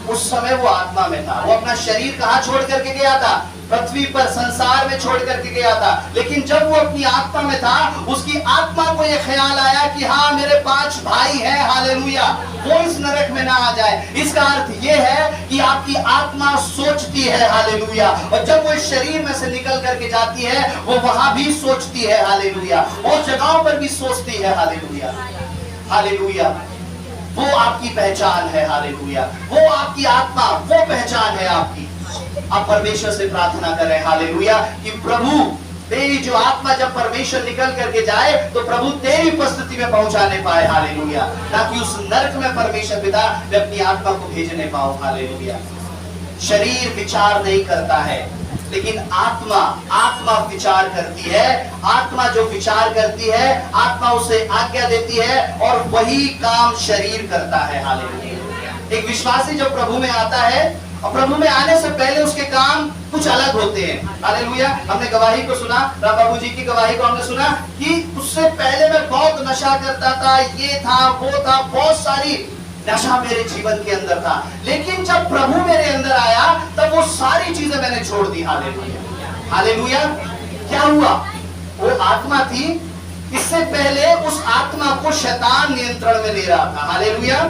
उस समय वो आत्मा में था। वो अपना शरीर कहाँ छोड़ करके गया था? पृथ्वी पर, संसार में छोड़ करके गया था। लेकिन जब वो अपनी आत्मा में था, उसकी आत्मा को ये ख्याल आया कि हाँ मेरे 5 भाई हैं। हालेलुया, वो इस नरक में ना आ जाए। इसका अर्थ ये है कि आपकी आत्मा सोचती है। हालेलुया, और जब वो इस शरीर में से निकल करके जाती है, वो वहां भी सोचती है। हालेलुया, और जगहों पर भी सोचती है। हालेलुया, हालेलुया, वो आपकी पहचान है। हालेलुया, वो आपकी आत्मा, वो पहचान है आपकी। आप परमेश्वर से प्रार्थना करें, हालेलुया, कि प्रभु तेरी जो आत्मा जब परमेश्वर निकल करके जाए तो प्रभु तेरी उपस्थिति में पहुंचाने पाए। हालेलुया, ताकि उस नरक में परमेश्वर पिता मैं अपनी आत्मा को भेजने पाऊं। हालेलुया। शरीर विचार नहीं करता है, लेकिन आत्मा विचार करती है। आत्मा जो विचार करती है, आत्मा उसे आज्ञा देती है और वही काम शरीर करता है। हालेलुया। एक विश्वासी जब प्रभु में आता है, और प्रभु में आने से पहले उसके काम कुछ अलग होते हैं। हालेलुया। हमने गवाही को सुना, राम बाबू जी की गवाही को हमने सुना कि उससे पहले मैं बहुत नशा करता था, ये था, वो था, बहुत सारी नशा मेरे जीवन के अंदर था। लेकिन जब प्रभु मेरे अंदर आया तब वो सारी चीजें मैंने छोड़ दी। Hallelujah, hallelujah. क्या हुआ? वो आत्मा थी, इससे पहले उस आत्मा को शैतान नियंत्रण में ले रहा था। हालेलुया।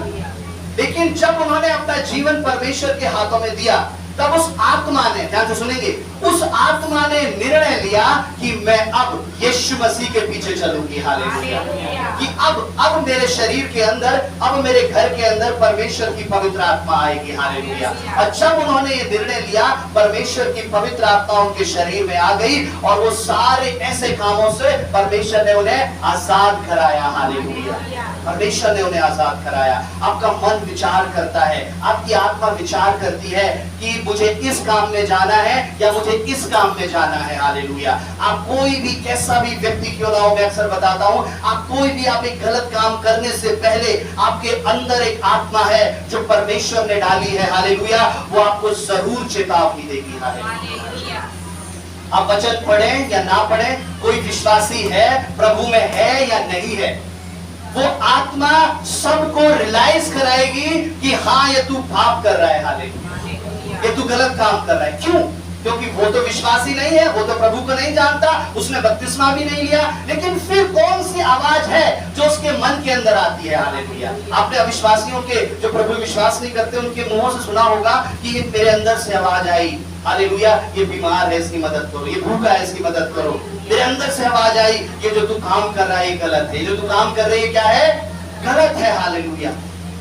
लेकिन जब उन्होंने अपना जीवन परमेश्वर के हाथों में दिया, तब उस आत्मा ने, ध्यान से सुनेंगे, उस आत्मा ने निर्णय लिया कि मैं अब यीशु मसीह के पीछे चलूंगी। हालेलुया। कि अब मेरे शरीर के अंदर, अब मेरे घर के अंदर परमेश्वर की पवित्र आत्मा आएगी। हालेलुया। और जब उन्होंने ये निर्णय लिया, परमेश्वर की पवित्र आत्मा उनके शरीर में आ गई और वो सारे ऐसे कामों से परमेश्वर ने उन्हें आजाद कराया। हालेलुया। परमेश्वर ने उन्हें आजाद कराया। आपका मन विचार करता है, आपकी आत्मा विचार करती है कि मुझे इस काम में जाना है या मुझे इस काम में जाना है। हालेलुया। आप कोई भी कैसा भी व्यक्ति क्यों ना हो, मैं अक्सर बताता हूं, आप एक गलत काम करने से पहले आपके अंदर एक आत्मा है जो परमेश्वर ने डाली है। हालेलुया। वो आपको जरूर चेतावनी देगी। हालेलुया। आप वचन पढ़ें या ना पढ़ें, कोई विश्वासी है, प्रभु में है या नहीं है, वो आत्मा सबको रियलाइज कराएगी कि हाँ ये तू पाप कर रहा है। हालेलुया। ये तू गलत काम कर रहा है। क्यों? क्योंकि वो तो विश्वासी नहीं है, वो तो प्रभु को नहीं जानता, उसने बपतिस्मा भी नहीं लिया, लेकिन फिर कौन सी आवाज है जो उसके मन के अंदर आती है। हालेलुया। आपने अविश्वासियों के, जो प्रभु विश्वास नहीं करते, उनके मुंहों से सुना होगा कि मेरे अंदर से आवाज आई, हालेलुया, ये बीमार है इसकी मदद करो, ये भूखा है इसकी मदद करो। मेरे अंदर से आवाज आई, ये जो तू काम कर रहा है ये गलत है, ये जो तू काम कर रही है क्या है, गलत है। हालेलुया।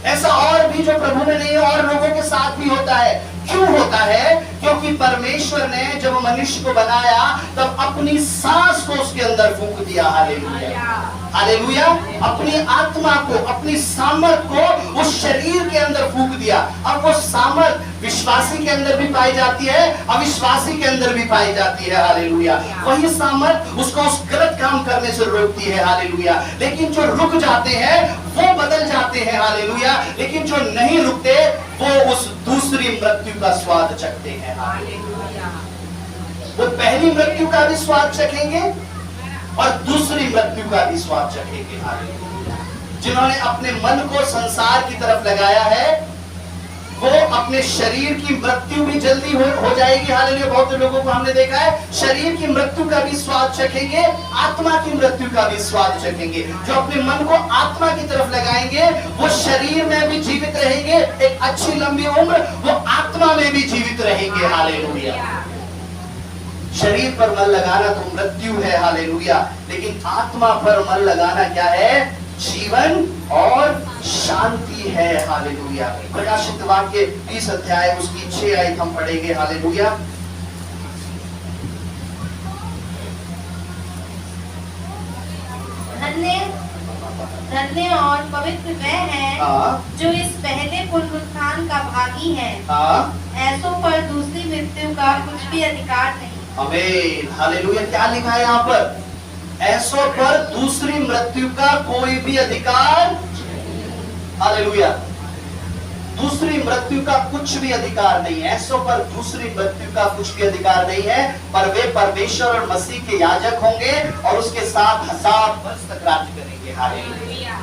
ऐसा और भी जो प्रभु में नहीं है और लोगों के साथ भी होता है। क्यों होता है? क्योंकि परमेश्वर ने जब मनुष्य को बनाया तब अपनी सांस को उसके अंदर फूंक दिया। हालेलुया। हालेलुया। अपनी आत्मा को, अपनी सामर्थ को उस शरीर के अंदर फूंक दिया। अब वो सामर्थ विश्वासी के अंदर भी पाई जाती है, अविश्वासी के अंदर भी पाई जाती है। हालेलुया। वही सामर्थ उसको उस गलत काम करने से रोकती है। हालेलुया। लेकिन जो रुक जाते हैं वो बदल जाते हैं। हालेलुया। लेकिन जो नहीं रुकते वो उस दूसरी मृत्यु का स्वाद चखते हैं। हालेलुया। वो पहली मृत्यु का भी स्वाद चखेंगे और दूसरी मृत्यु का भी स्वाद चखेंगे। हालेलुया। जिन्होंने अपने मन को संसार की तरफ लगाया है वो अपने शरीर की मृत्यु भी जल्दी हो जाएगी। हालेलुया। बहुत लोगों को हमने देखा है शरीर की मृत्यु का भी स्वाद चखेंगे, आत्मा की मृत्यु का भी स्वाद चखेंगे। जो अपने मन को आत्मा की तरफ लगाएंगे वो शरीर में भी जीवित रहेंगे, एक अच्छी लंबी उम्र, वो आत्मा में भी जीवित रहेंगे। हालेलुया। शरीर पर मन लगाना तो मृत्यु है। हालेलुया। लेकिन आत्मा पर मन लगाना क्या है? जीवन और शांति है। हालेलुया। प्रकाशित वाक्य 20 अध्याय उसकी 6 आयत हम पढ़ेंगे। हालेलुया। धन्य और पवित्र वह है जो इस पहले पुनरुत्थान का भागी है। ऐसों पर दूसरी मृत्यु का कुछ भी अधिकार नहीं। आमीन। हालेलुया। क्या लिखा है यहाँ पर? ऐसों पर दूसरी मृत्यु का कोई भी अधिकार। हालेलुया। दूसरी मृत्यु का कुछ भी अधिकार नहीं है। ऐसों पर दूसरी मृत्यु का कुछ भी अधिकार नहीं है, पर वे परमेश्वर और मसीह के याजक होंगे और उसके साथ 1000 वर्ष तक राज्य करेंगे। हालेलुया।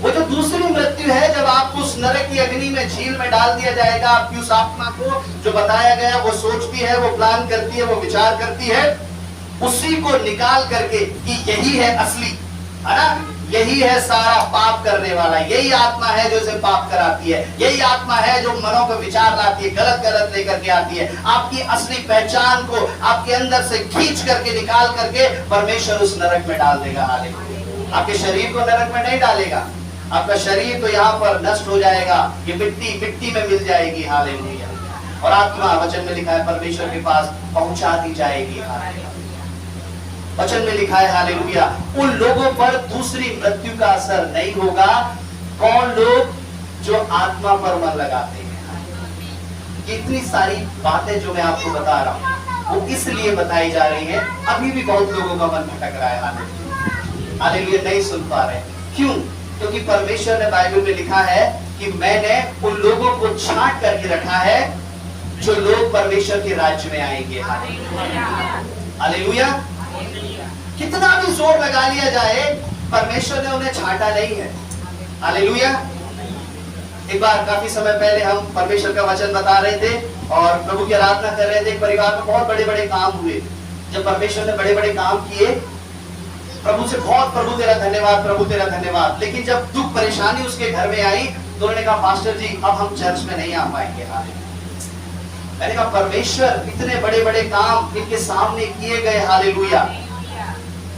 वो जो दूसरी मृत्यु है, जब आपको उस नरक की अग्नि में, झील में डाल दिया जाएगा, आपकी उस आत्मा को जो बताया गया वो सोचती है, वो प्लान करती है, वो विचार करती है, उसी को निकाल करके कि यही है असली, है ना, यही है सारा पाप करने वाला, यही आत्मा है जो इसे पाप कराती है, यही आत्मा है जो मनों को विचार लाती है, गलत गलत लेकर के आती है, आपकी असली पहचान को आपके अंदर से खींच करके निकाल करके परमेश्वर उस नरक में डाल देगा। हालेलुया। आपके शरीर को नरक में नहीं डालेगा, आपका शरीर तो यहाँ पर नष्ट हो जाएगा, ये मिट्टी मिट्टी में मिल जाएगी। हालेलुया। और आत्मा, वचन में लिखा है, परमेश्वर के पास पहुंचा दी जाएगी। हालेलुया। वचन में लिखा है, हालेलुया, उन लोगों पर दूसरी मृत्यु का असर नहीं होगा। कौन लोग? जो आत्मा पर मन लगाते हैं। इतनी सारी बातें जो मैं आपको बता रहा हूँ वो इसलिए बताई जा रही है, अभी भी बहुत लोगों का मन भटक रहा है। हालेलुया। हालेलुया। नहीं सुन पा रहे। क्यों? क्योंकि परमेश्वर ने बाइबल में लिखा है कि मैंने उन लोगों को छांट करके रखा है जो लोग परमेश्वर के राज्य में आएंगे। हालेलुया। कितना भी जोर लगा लिया जाए, परमेश्वर ने उन्हें छांटा नहीं है। हालेलुया। एक बार काफी समय पहले हम परमेश्वर का वचन बता रहे थे और प्रभु की आराधना कर रहे थे। एक परिवार में बहुत बड़े बड़े काम हुए। जब परमेश्वर ने बड़े बड़े काम किए, प्रभु से बहुत, प्रभु तेरा धन्यवाद, प्रभु तेरा धन्यवाद। लेकिन जब दुख परेशानी उसके घर में आई तो उन्होंने कहा, पास्टर जी अब हम चर्च में नहीं आ पाएंगे। मैंने कहा परमेश्वर इतने बड़े बड़े काम इनके सामने किए गए, हालेलुया,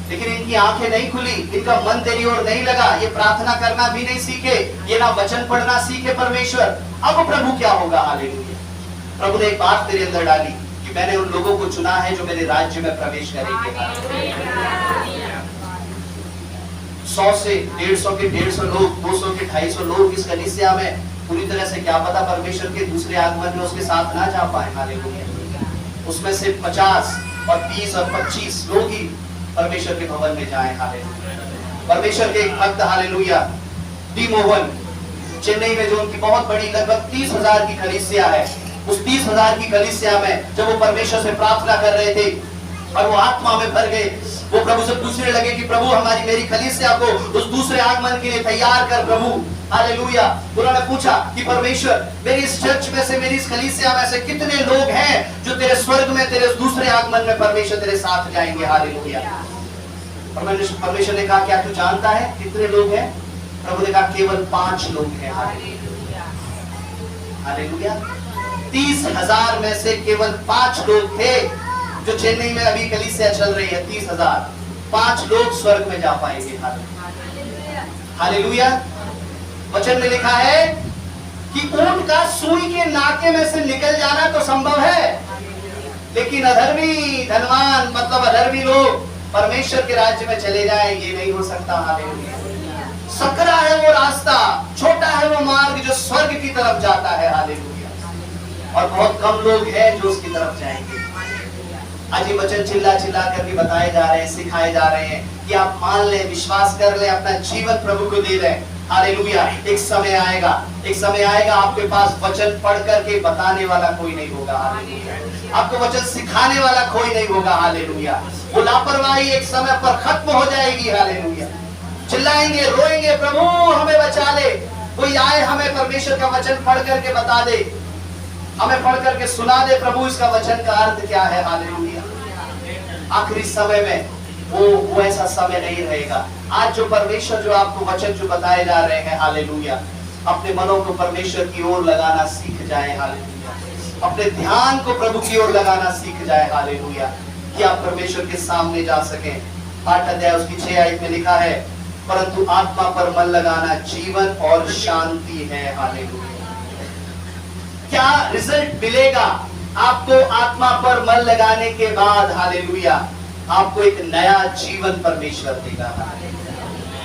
लेकिन इनकी आंखें नहीं खुली, इनका मन तेरी ओर नहीं लगा, ये प्रार्थना करना भी नहीं सीखे, ये ना वचन पढ़ना सीखे परमेश्वर। अब प्रभु क्या होगा, हालेलुया। प्रभु ने एक बात तेरे अंदर डाली कि मैंने उन लोगों को चुना है जो मेरे राज्य में प्रवेश करेंगे। 100 से 150 के 150 लोग, 200 के 250 लोग इस कलीसिया में पूरी तरह से क्या पता परमेश्वर के दूसरे आगमन में उसके साथ ना जा पाए, हालेलुया। उसमें से 50 और 30 और 25 लोग ही परमेश्वर के भवन में जाएं, हालेलुया। परमेश्वर के एक भक्त, हालेलुया, डी मोहन, चेन्नई में जो उनकी बहुत बड़ी लगभग 30,000 की कलीसिया है, उस 30,000 की कलीसिया में जब वो परमेश्वर से प्रार्थना कर रहे थे और वो आत्मा में भर गए, वो प्रभु से पूछने लगे कि प्रभु हमारी मेरी कलीसिया को उस दूसरे आगमन के लिए तैयार कर प्रभु, हालेलुया। उन्होंने पूछा कि परमेश्वर मेरी इस चर्च में से, मेरी इस कलीसिया में से कितने लोग हैं जो तेरे स्वर्ग में, तेरे दूसरे आगमन में परमेश्वर तेरे साथ जाएंगे, हालेलुया। परमेश्वर ने कहा क्या तू जानता है कितने लोग हैं? प्रभु ने कहा केवल 5 लोग हैं, हालेलुया, हालेलुया। 30,000 में से केवल 5 लोग थे जो चेन्नई में अभी कलीसिया चल रही है, 30,000, 5 लोग स्वर्ग में जा पाएंगे, हालेलुया। वचन में लिखा है कि ऊंट का सुई के नाके में से निकल जाना तो संभव है, लेकिन अधर्मी धनवान मतलब अधर्मी लोग परमेश्वर के राज्य में चले जाएं, ये नहीं हो सकता, हालेलुया। सकरा है वो रास्ता, छोटा है वो मार्ग जो स्वर्ग की तरफ जाता है, हालेलुया, और बहुत कम लोग हैं जो उसकी तरफ जाएंगे। आज ये वचन चिल्ला चिल्ला करके बताए जा रहे हैं, सिखाए जा रहे हैं कि आप मान लें, विश्वास कर लें, अपना जीवन प्रभु को दे दें, हालेलुया। एक समय आएगा, एक समय आएगा आपके पास वचन पढ़ करके बताने वाला कोई नहीं होगा, हालेलुया। आपको वचन सिखाने वाला कोई नहीं होगा, हालेलुया। वो लापरवाही एक समय पर खत्म हो जाएगी, हालेलुया। चिल्लाएंगे, रोएंगे, प्रभु हमें बचा ले। कोई आए हमें परमेश्वर का वचन पढ़ करके बता दे, हमें पढ़ करके सुना दे प्रभु इसका वचन का अर्थ क्या है, हालेलुया। आखिरी समय में वो ऐसा समय नहीं रहेगा। आज जो परमेश्वर जो आपको वचन जो बताए जा रहे हैं, हालेलुया, अपने मनों को परमेश्वर की ओर लगाना सीख जाए, हालेलुया। अपने ध्यान को प्रभु की ओर लगाना सीख जाए, हालेलुया, कि आप परमेश्वर के सामने जा सकें। 8 अध्याय उसकी 6 आयत में लिखा है, परंतु आत्मा पर मन लगाना जीवन और शांति है, हालेलुया। क्या रिजल्ट मिलेगा आपको आत्मा पर मन लगाने के बाद, हालेलुया? आपको एक नया जीवन परमेश्वर देगा,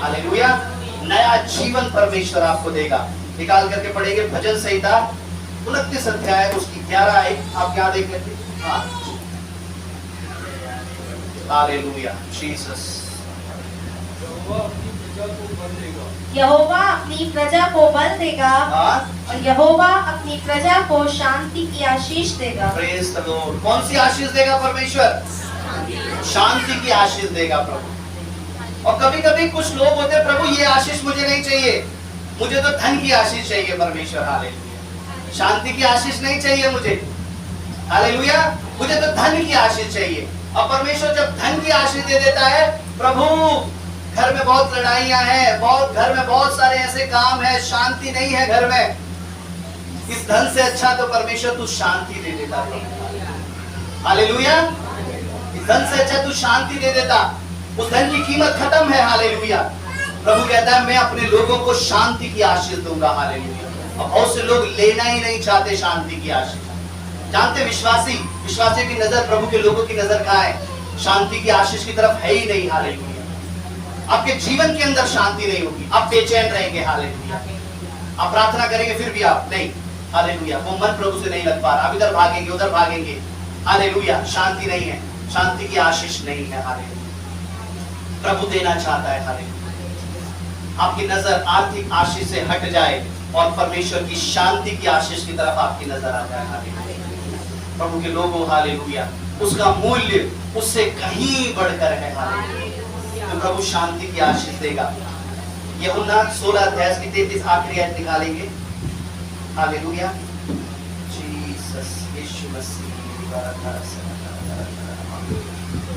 हालेलुया। नया जीवन परमेश्वर आपको देगा। निकाल करके पढ़ेंगे भजन संहिता 29 अध्याय उसकी 11 आयत, आप क्या देख लेते हैं? हाँ, हालेलुया, जीसस। यहोवा अपनी प्रजा को बल देगा, और यहोवा अपनी प्रजा को शांति की आशीष देगा। Praise the Lord. कौन सी आशीष देगा परमेश्वर? शांति की आशीष देगा प्रभु। और कभी कभी कुछ लोग होते हैं, प्रभु ये आशीष मुझे नहीं चाहिए, मुझे तो धन की आशीष चाहिए परमेश्वर, हालेलुया। शांति की आशीष नहीं चाहिए मुझे, हालेलुया, मुझे तो धन की आशीष चाहिए। और परमेश्वर जब धन की आशीष दे देता है, प्रभु घर में बहुत लड़ाइयां हैं, बहुत घर में बहुत सारे ऐसे काम है, शांति नहीं है घर में, इस धन से अच्छा तो परमेश्वर तू शांति दे देता, हालेलुया। इस धन से अच्छा तू शांति दे देता, उस धन की कीमत खत्म है, हालेलुया। प्रभु कहता है मैं अपने लोगों को शांति की आशीष दूंगा, हालेलुया। और बहुत से लोग लेना ही नहीं चाहते शांति की आशीष। जानते विश्वासी की नजर, प्रभु के लोगों की नजर कहाँ है? शांति की आशीष की तरफ है ही नहीं, हालेलुया। आपके जीवन के अंदर शांति नहीं होगी, आप बेचैन रहेंगे, हालेलुया। आप प्रार्थना करेंगे फिर भी आप नहीं, हालेलुया। वो मन प्रभु से नहीं लग पा रहा, आप इधर भागेंगे उधर भागेंगे, हालेलुया। शांति नहीं है, शांति की आशीष नहीं है, हालेलुया। प्रभु देना चाहता है, हालेलुया। आपकी नजर आर्थिक आशीष से हट जाए और परमेश्वर की शांति की आशीष की तरफ आपकी नजर आ जाए, हालेलुया। प्रभु के लोगों, हालेलुया, उसका मूल्य उससे कहीं बढ़कर है, हालेलुया। तो प्रभु शांति की आशीष देगा। यूहन्ना 16 अध्याय की 33 आखिरी आयत निकालेंगे, हालेलुया। जीसस, यीशु मसीह,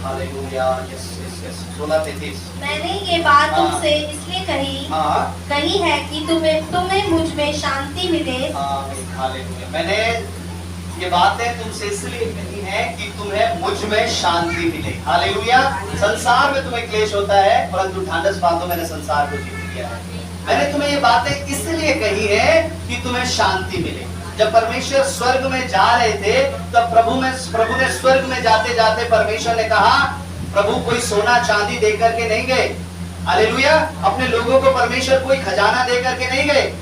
हालेलुया। Yes yes yes, 16:33। मैंने ये बात तुमसे इसलिए कही है कि तुम्हें मुझ में शांति मिले। हालेलुया। मैंने ये बातें तुमसे इसलिए कही हैं कि तुम्हें मुझ में शांति मिले। हालेलुया। संसार में तुम्हें क्लेश होता है, परंतु ढांढस बांधो, मैंने संसार को जीत लिया है। मैंने तुम्हें ये बातें इसलिए कही है कि तुम्हें शांति मिले। जब परमेश्वर स्वर्ग में जा रहे थे तब प्रभु ने स्वर्ग में जाते जाते परमेश्वर ने कहा, प्रभु कोई सोना चांदी दे करके नहीं गए। हालेलुया। अपने लोगों को परमेश्वर कोई खजाना दे करके नहीं गए।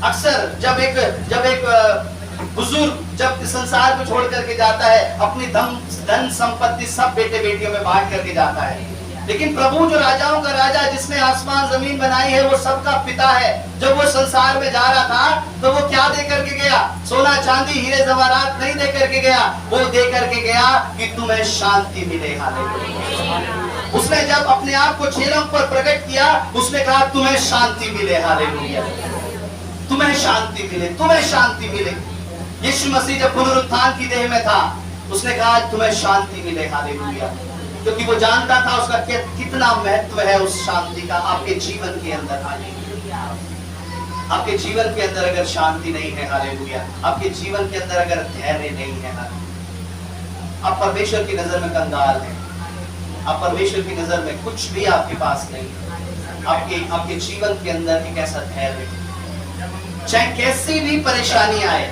अक्सर जब एक बुजुर्ग जब संसार को छोड़ करके जाता है, अपनी धन संपत्ति सब बेटे बेटियों में बांट करके जाता है, लेकिन प्रभु जो राजाओं का राजा, जिसने आसमान जमीन बनाई है, वो सबका पिता है। जब वो संसार में जा रहा था तो वो क्या दे करके गया? सोना चांदी हीरे जवाहरात नहीं दे करके गया, वो दे करके गया कि तुम्हें शांति मिले। हालेलुया। उसने जब अपने आप को चेलों पर प्रकट किया, उसने कहा तुम्हें शांति मिले। हालेलुया। तुम्हें शांति मिले, तुम्हें शांति मिले। यीशु मसीह जब पुनरुत्थान की देह में था, उसने कहा तुम्हें शांति मिले। हालेलुया। क्योंकि वो जानता था उसका कितना महत्व है उस शांति का आपके जीवन के अंदर। हालेलुया। आपके जीवन के अंदर अगर शांति नहीं है, हालेलुया, आपके जीवन के अंदर अगर धैर्य नहीं है, आप परमेश्वर की नजर में कंगाल हैं। आप परमेश्वर की नजर में कुछ भी आपके पास नहीं है। आपके जीवन के अंदर एक ऐसा धैर्य, चाहे कैसी भी परेशानी आए,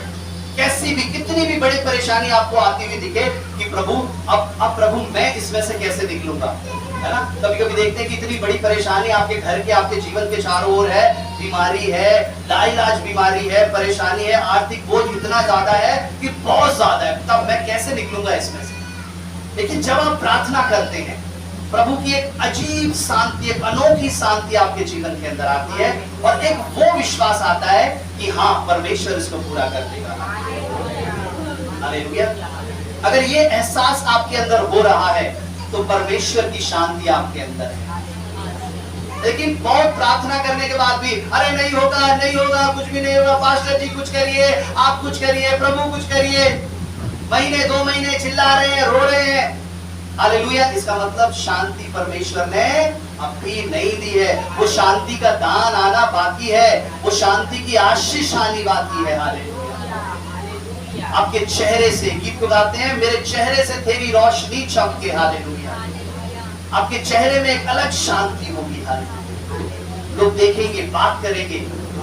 कैसी भी कितनी भी बड़ी परेशानी आपको आती हुई दिखे, कि प्रभु अब प्रभु मैं इसमें से कैसे निकलूंगा, है ना। कभी कभी देखते हैं कि इतनी बड़ी परेशानी आपके घर के, आपके जीवन के चारों ओर है, बीमारी है, लाइलाज बीमारी है, परेशानी है, आर्थिक बोझ इतना ज्यादा है कि बहुत ज्यादा है, तब मैं कैसे निकलूंगा इसमें से। लेकिन जब आप प्रार्थना करते हैं, प्रभु की एक अजीब शांति, एक अनोखी शांति आपके जीवन के अंदर आती है, और एक वो विश्वास आता है कि हाँ, परमेश्वर इसको पूरा कर देगा। हालेलुया। अगर ये एहसास आपके अंदर हो रहा है तो परमेश्वर की शांति आपके अंदर है। लेकिन बहुत प्रार्थना करने के बाद भी, अरे नहीं होगा, नहीं होगा, कुछ भी नहीं होगा, पास्टर जी कुछ करिए, आप कुछ करिए, प्रभु कुछ करिए, महीने 2 महीने चिल्ला रहे हैं, रो रहे हैं। हालेलुया। इसका मतलब शांति परमेश्वर ने अभी नहीं दी है। वो शांति का दान आना बाकी है, वो शांति की आशीष आनी बाकी है। हालेलुया। आपके चेहरे से, गीत को गाते हैं, मेरे चेहरे से तेरी रोशनी चमके। हालेलुया। आपके चेहरे में एक अलग शांति होगी। हालेलुया। लोग देखेंगे, बात करेंगे,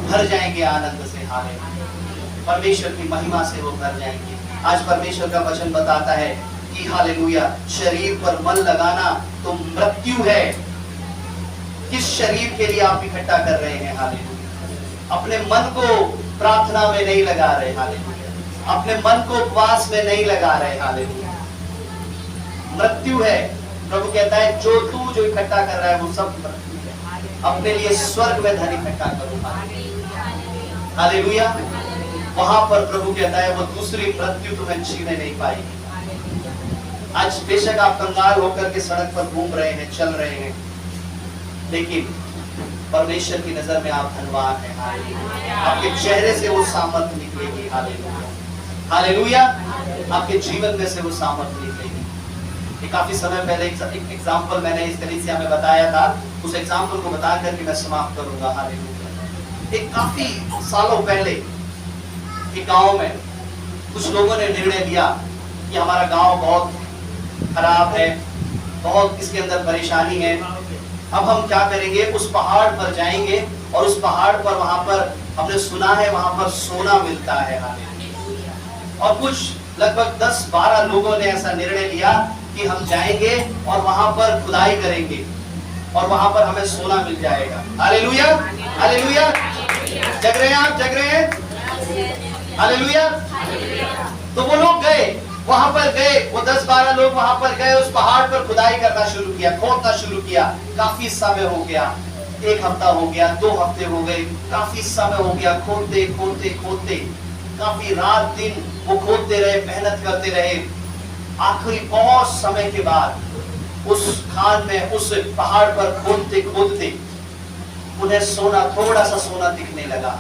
भर जाएंगे आनंद से। हालेलुया। परमेश्वर की महिमा से वो भर जाएंगे। आज परमेश्वर का वचन बताता है कि हालेलुया, शरीर पर मन लगाना तो मृत्यु है। किस शरीर के लिए आप इकट्ठा कर रहे हैं? हालेलुया। अपने मन को प्रार्थना में नहीं लगा रहे। हालेलुया। अपने मन को उपवास में नहीं लगा रहे। हालेलुया। मृत्यु है। प्रभु कहता है जो इकट्ठा कर रहा है वो सब मृत्यु है। अपने लिए स्वर्ग में धन इकट्ठा करो। हालेलुया। वहां पर प्रभु कहता है वो दूसरी मृत्यु तुम्हें छीने नहीं पाएगी। आज बेशक आप कंगाल होकर के सड़क पर घूम रहे हैं, चल रहे हैं, लेकिन परमेश्वर की नजर में आप धनवान हैं। आपके चेहरे से वो सामर्थ निकलेगी। हालेलुया। हालेलुया। आपके जीवन में से वो सामर्थ निकलेगी। काफी समय पहले एक एग्जाम्पल मैंने इस कलीसिया में बताया था, उस एग्जाम्पल को बता करके मैं समाप्त करूंगा। हालेलुया। एक काफी सालों पहले एक गांव में कुछ लोगों ने निर्णय लिया कि हमारा गांव बहुत खराब है, बहुत इसके अंदर परेशानी है, अब हम क्या करेंगे, उस पहाड़ पर जाएंगे और उस पहाड़ पर, वहां पर हमने सुना है वहां पर सोना मिलता है। और कुछ लगभग 10-12 लोगों ने ऐसा निर्णय लिया कि हम जाएंगे और वहां पर खुदाई करेंगे और वहां पर हमें सोना मिल जाएगा। हालेलुया। हालेलुया। जग रहे हैं आप? जग रहे हैं? हालेलुया। तो वो लोग गए, वहां पर गए, वो 10-12 लोग वहां पर गए, उस पहाड़ पर खुदाई करना शुरू किया, खोदना शुरू किया। काफी समय हो गया, 1 हफ्ता हो गया, 2 हफ्ते हो गए, काफी समय हो गया, खोदते खोदते खोदते, काफी रात दिन वो खोदते रहे, मेहनत करते रहे। आखिरी बहुत समय के बाद उस खान में, उस पहाड़ पर खोदते खोदते उन्हें सोना, थोड़ा सा सोना दिखने लगा।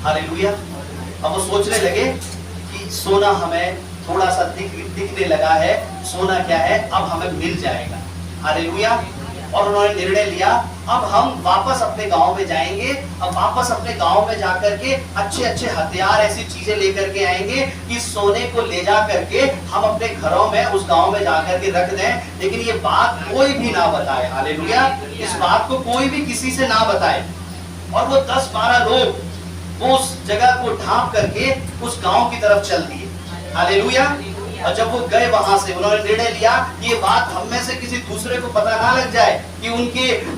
हालेलुया। अब वो सोचने लगे कि सोना हमें थोड़ा सा दिखने लगा है, सोना क्या है, अब हमें मिल जाएगा। हालेलुया। और उन्होंने निर्णय लिया अब हम वापस अपने गांव में जाएंगे, अब वापस अपने गांव में जाकर के अच्छे अच्छे हथियार ऐसी चीजें लेकर के आएंगे कि सोने को ले जा करके हम अपने घरों में उस गांव में जाकर के रख दें, लेकिन ये बात कोई भी ना बताए। हालेलुया, इस बात को कोई भी किसी से ना बताए। और वो 10-12 लोग वो उस जगह को ढांप करके उस गांव की तरफ चल दिए। हालेलुया। और जब वो गए वहां से, उन्होंने निर्णय लिया ये बात हम में से किसी दूसरे को पता ना लग जाए कि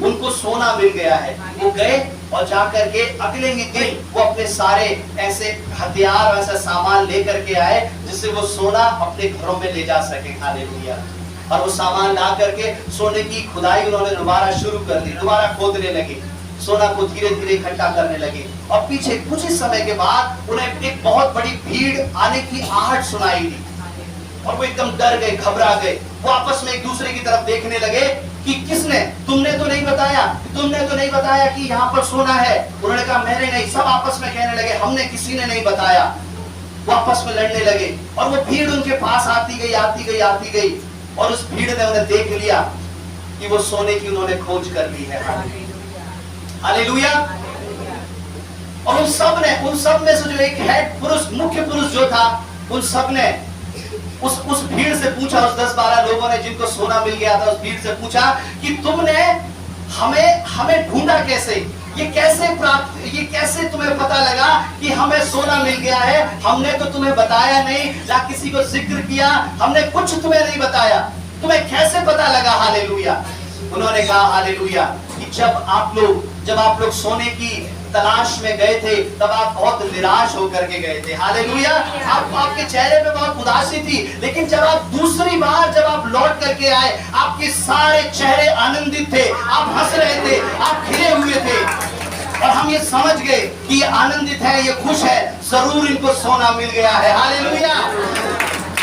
उनको सोना मिल गया है। वो गए और जाकर के अगले ही दिन वो अपने सारे ऐसे हथियार ऐसा सामान लेकर के आए जिससे वो सोना अपने घरों में ले जा सके। हालेलुया। और वो सामान ला करके सोने की खुदाई उन्होंने दोबारा शुरू कर दी, दोबारा खोदने लगे, सोना को धीरे धीरे इकट्ठा करने लगे। और पीछे कुछ ही समय के बाद उन्हें एक बहुत बड़ी भीड़ आने की आहट सुनाई दी और वो एकदम डर गए, घबरा गए। वो आपस में एक दूसरे की तरफ देखने लगे कि किसने, तुमने तो नहीं बताया कि यहाँ पर सोना है। उन्होंने कहा मैंने नहीं। सब आपस में कहने लगे हमने, किसी ने नहीं बताया। वो आपस में लड़ने लगे और वो भीड़ उनके पास आती गई और उस भीड़ ने उन्हें देख लिया कि वो सोने की उन्होंने खोज कर ली है। हालेलुया। और उन सब में से जो एक हेड पुरुष, मुख्य पुरुष जो था, उन सब ने उस भीड़ से पूछा, उस 10-12 लोगों ने जिनको सोना मिल गया था, उस भीड़ से पूछा कि तुमने हमें ढूंढा कैसे? ये कैसे तुम्हें पता लगा कि हमें सोना मिल गया है? हमने तो तुम्हें बताया नहीं, ना किसी को जिक्र किया, हमने कुछ तुम्हें नहीं बताया, तुम्हें कैसे पता लगा? हालेलुया। उन्होंने कहा हालेलुया कि जब आप लोग सोने की तलाश में गए थे तब आप बहुत निराश होकर के गए थे। हालेलुया। आपके चेहरे पे बहुत उदासी थी, लेकिन जब आप दूसरी बार जब आप लौट करके आए, आपके सारे चेहरे आनंदित थे, आप हंस रहे थे, आप खिले हुए थे और हम ये समझ गए कि ये आनंदित है, ये खुश है, जरूर इनको सोना मिल गया है। हालेलुया।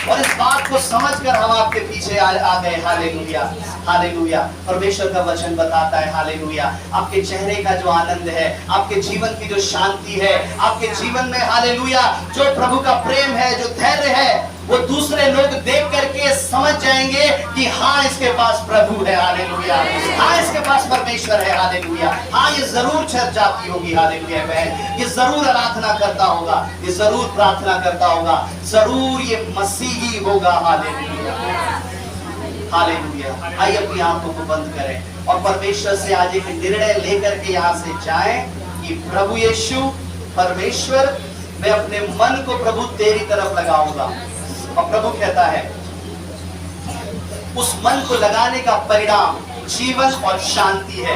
और इस बात को समझकर हम आपके पीछे आ गए। Hallelujah, hallelujah. परमेश्वर का वचन बताता है हालेलुया, आपके चेहरे का जो आनंद है, आपके जीवन की जो शांति है, आपके जीवन में हालेलुया जो प्रभु का प्रेम है, जो धैर्य है, वो दूसरे लोग देख करके समझ जाएंगे कि हाँ इसके पास प्रभु है। हालेलुया। हाँ इसके पास परमेश्वर है। हालेलुया। हाँ ये जरूर चर्च जाती होगी। हालेलुया। बहन ये जरूर आराधना करता होगा, ये जरूर प्रार्थना करता होगा, जरूर ये मसीही होगा। Hallelujah, hallelujah. आइए अपनी आंखों को बंद करें और परमेश्वर से आज एक निर्णय लेकर के यहाँ से जाएं कि प्रभु यीशु परमेश्वर, मैं अपने मन को प्रभु तेरी तरफ लगाऊंगा। और प्रभु कहता है उस मन को लगाने का परिणाम जीवन और शांति है।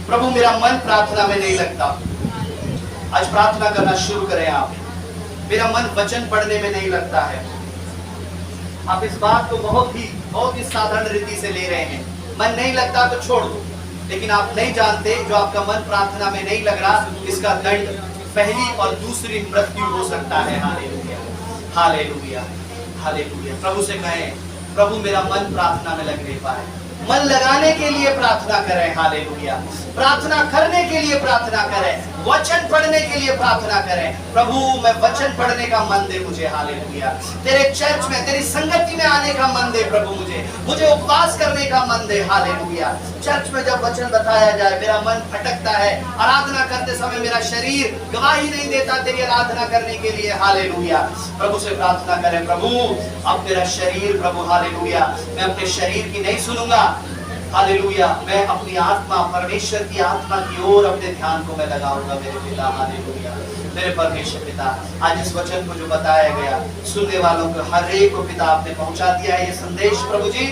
प्रभु मेरा मन प्रार्थना में नहीं लगता, आज प्रार्थना करना शुरू करें आप। मेरा मन वचन पढ़ने में नहीं लगता है। आप इस बात को बहुत ही साधारण रीति से ले रहे हैं, मन नहीं लगता तो छोड़ दो, लेकिन आप नहीं जानते जो आपका मन प्रार्थना में नहीं लग रहा, इसका दंड पहली और दूसरी मृत्यु हो सकता है। Hallelujah, hallelujah, hallelujah. प्रभु से कहें प्रभु मेरा मन प्रार्थना में लग नहीं पाए। मन लगाने के लिए प्रार्थना करें। हालेलुया। प्रार्थना करने के लिए प्रार्थना करें, वचन पढ़ने के लिए प्रार्थना करें। प्रभु मैं वचन पढ़ने का मन दे मुझे। हालेलुया। तेरे चर्च में, तेरी संगति में आने का मन दे प्रभु मुझे उपवास करने का मन दे। हालेलुया। चर्च में जब वचन बताया जाए मेरा मन भटकता है, आराधना करते समय मेरा शरीर गवाही नहीं देता तेरी आराधना करने के लिए। हालेलुया। प्रभु से प्रार्थना करें प्रभु अब मेरा शरीर प्रभु हालेलुया, मैं अपने शरीर की नहीं सुनूंगा। हालेलुया। मैं अपनी आत्मा, परमेश्वर की आत्मा की ओर अपने ध्यान को मैं लगाऊंगा मेरे पिता। हालेलुया। मेरे परमेश्वर पिता, आज इस वचन को जो बताया गया सुनने वालों को हर एक को पिता आपने पहुंचा दिया है ये संदेश प्रभु जी,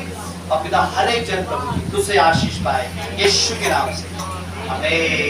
और पिता हर एक जन प्रभु जी तुझसे आशीष पाए यीशु के नाम से। आमीन।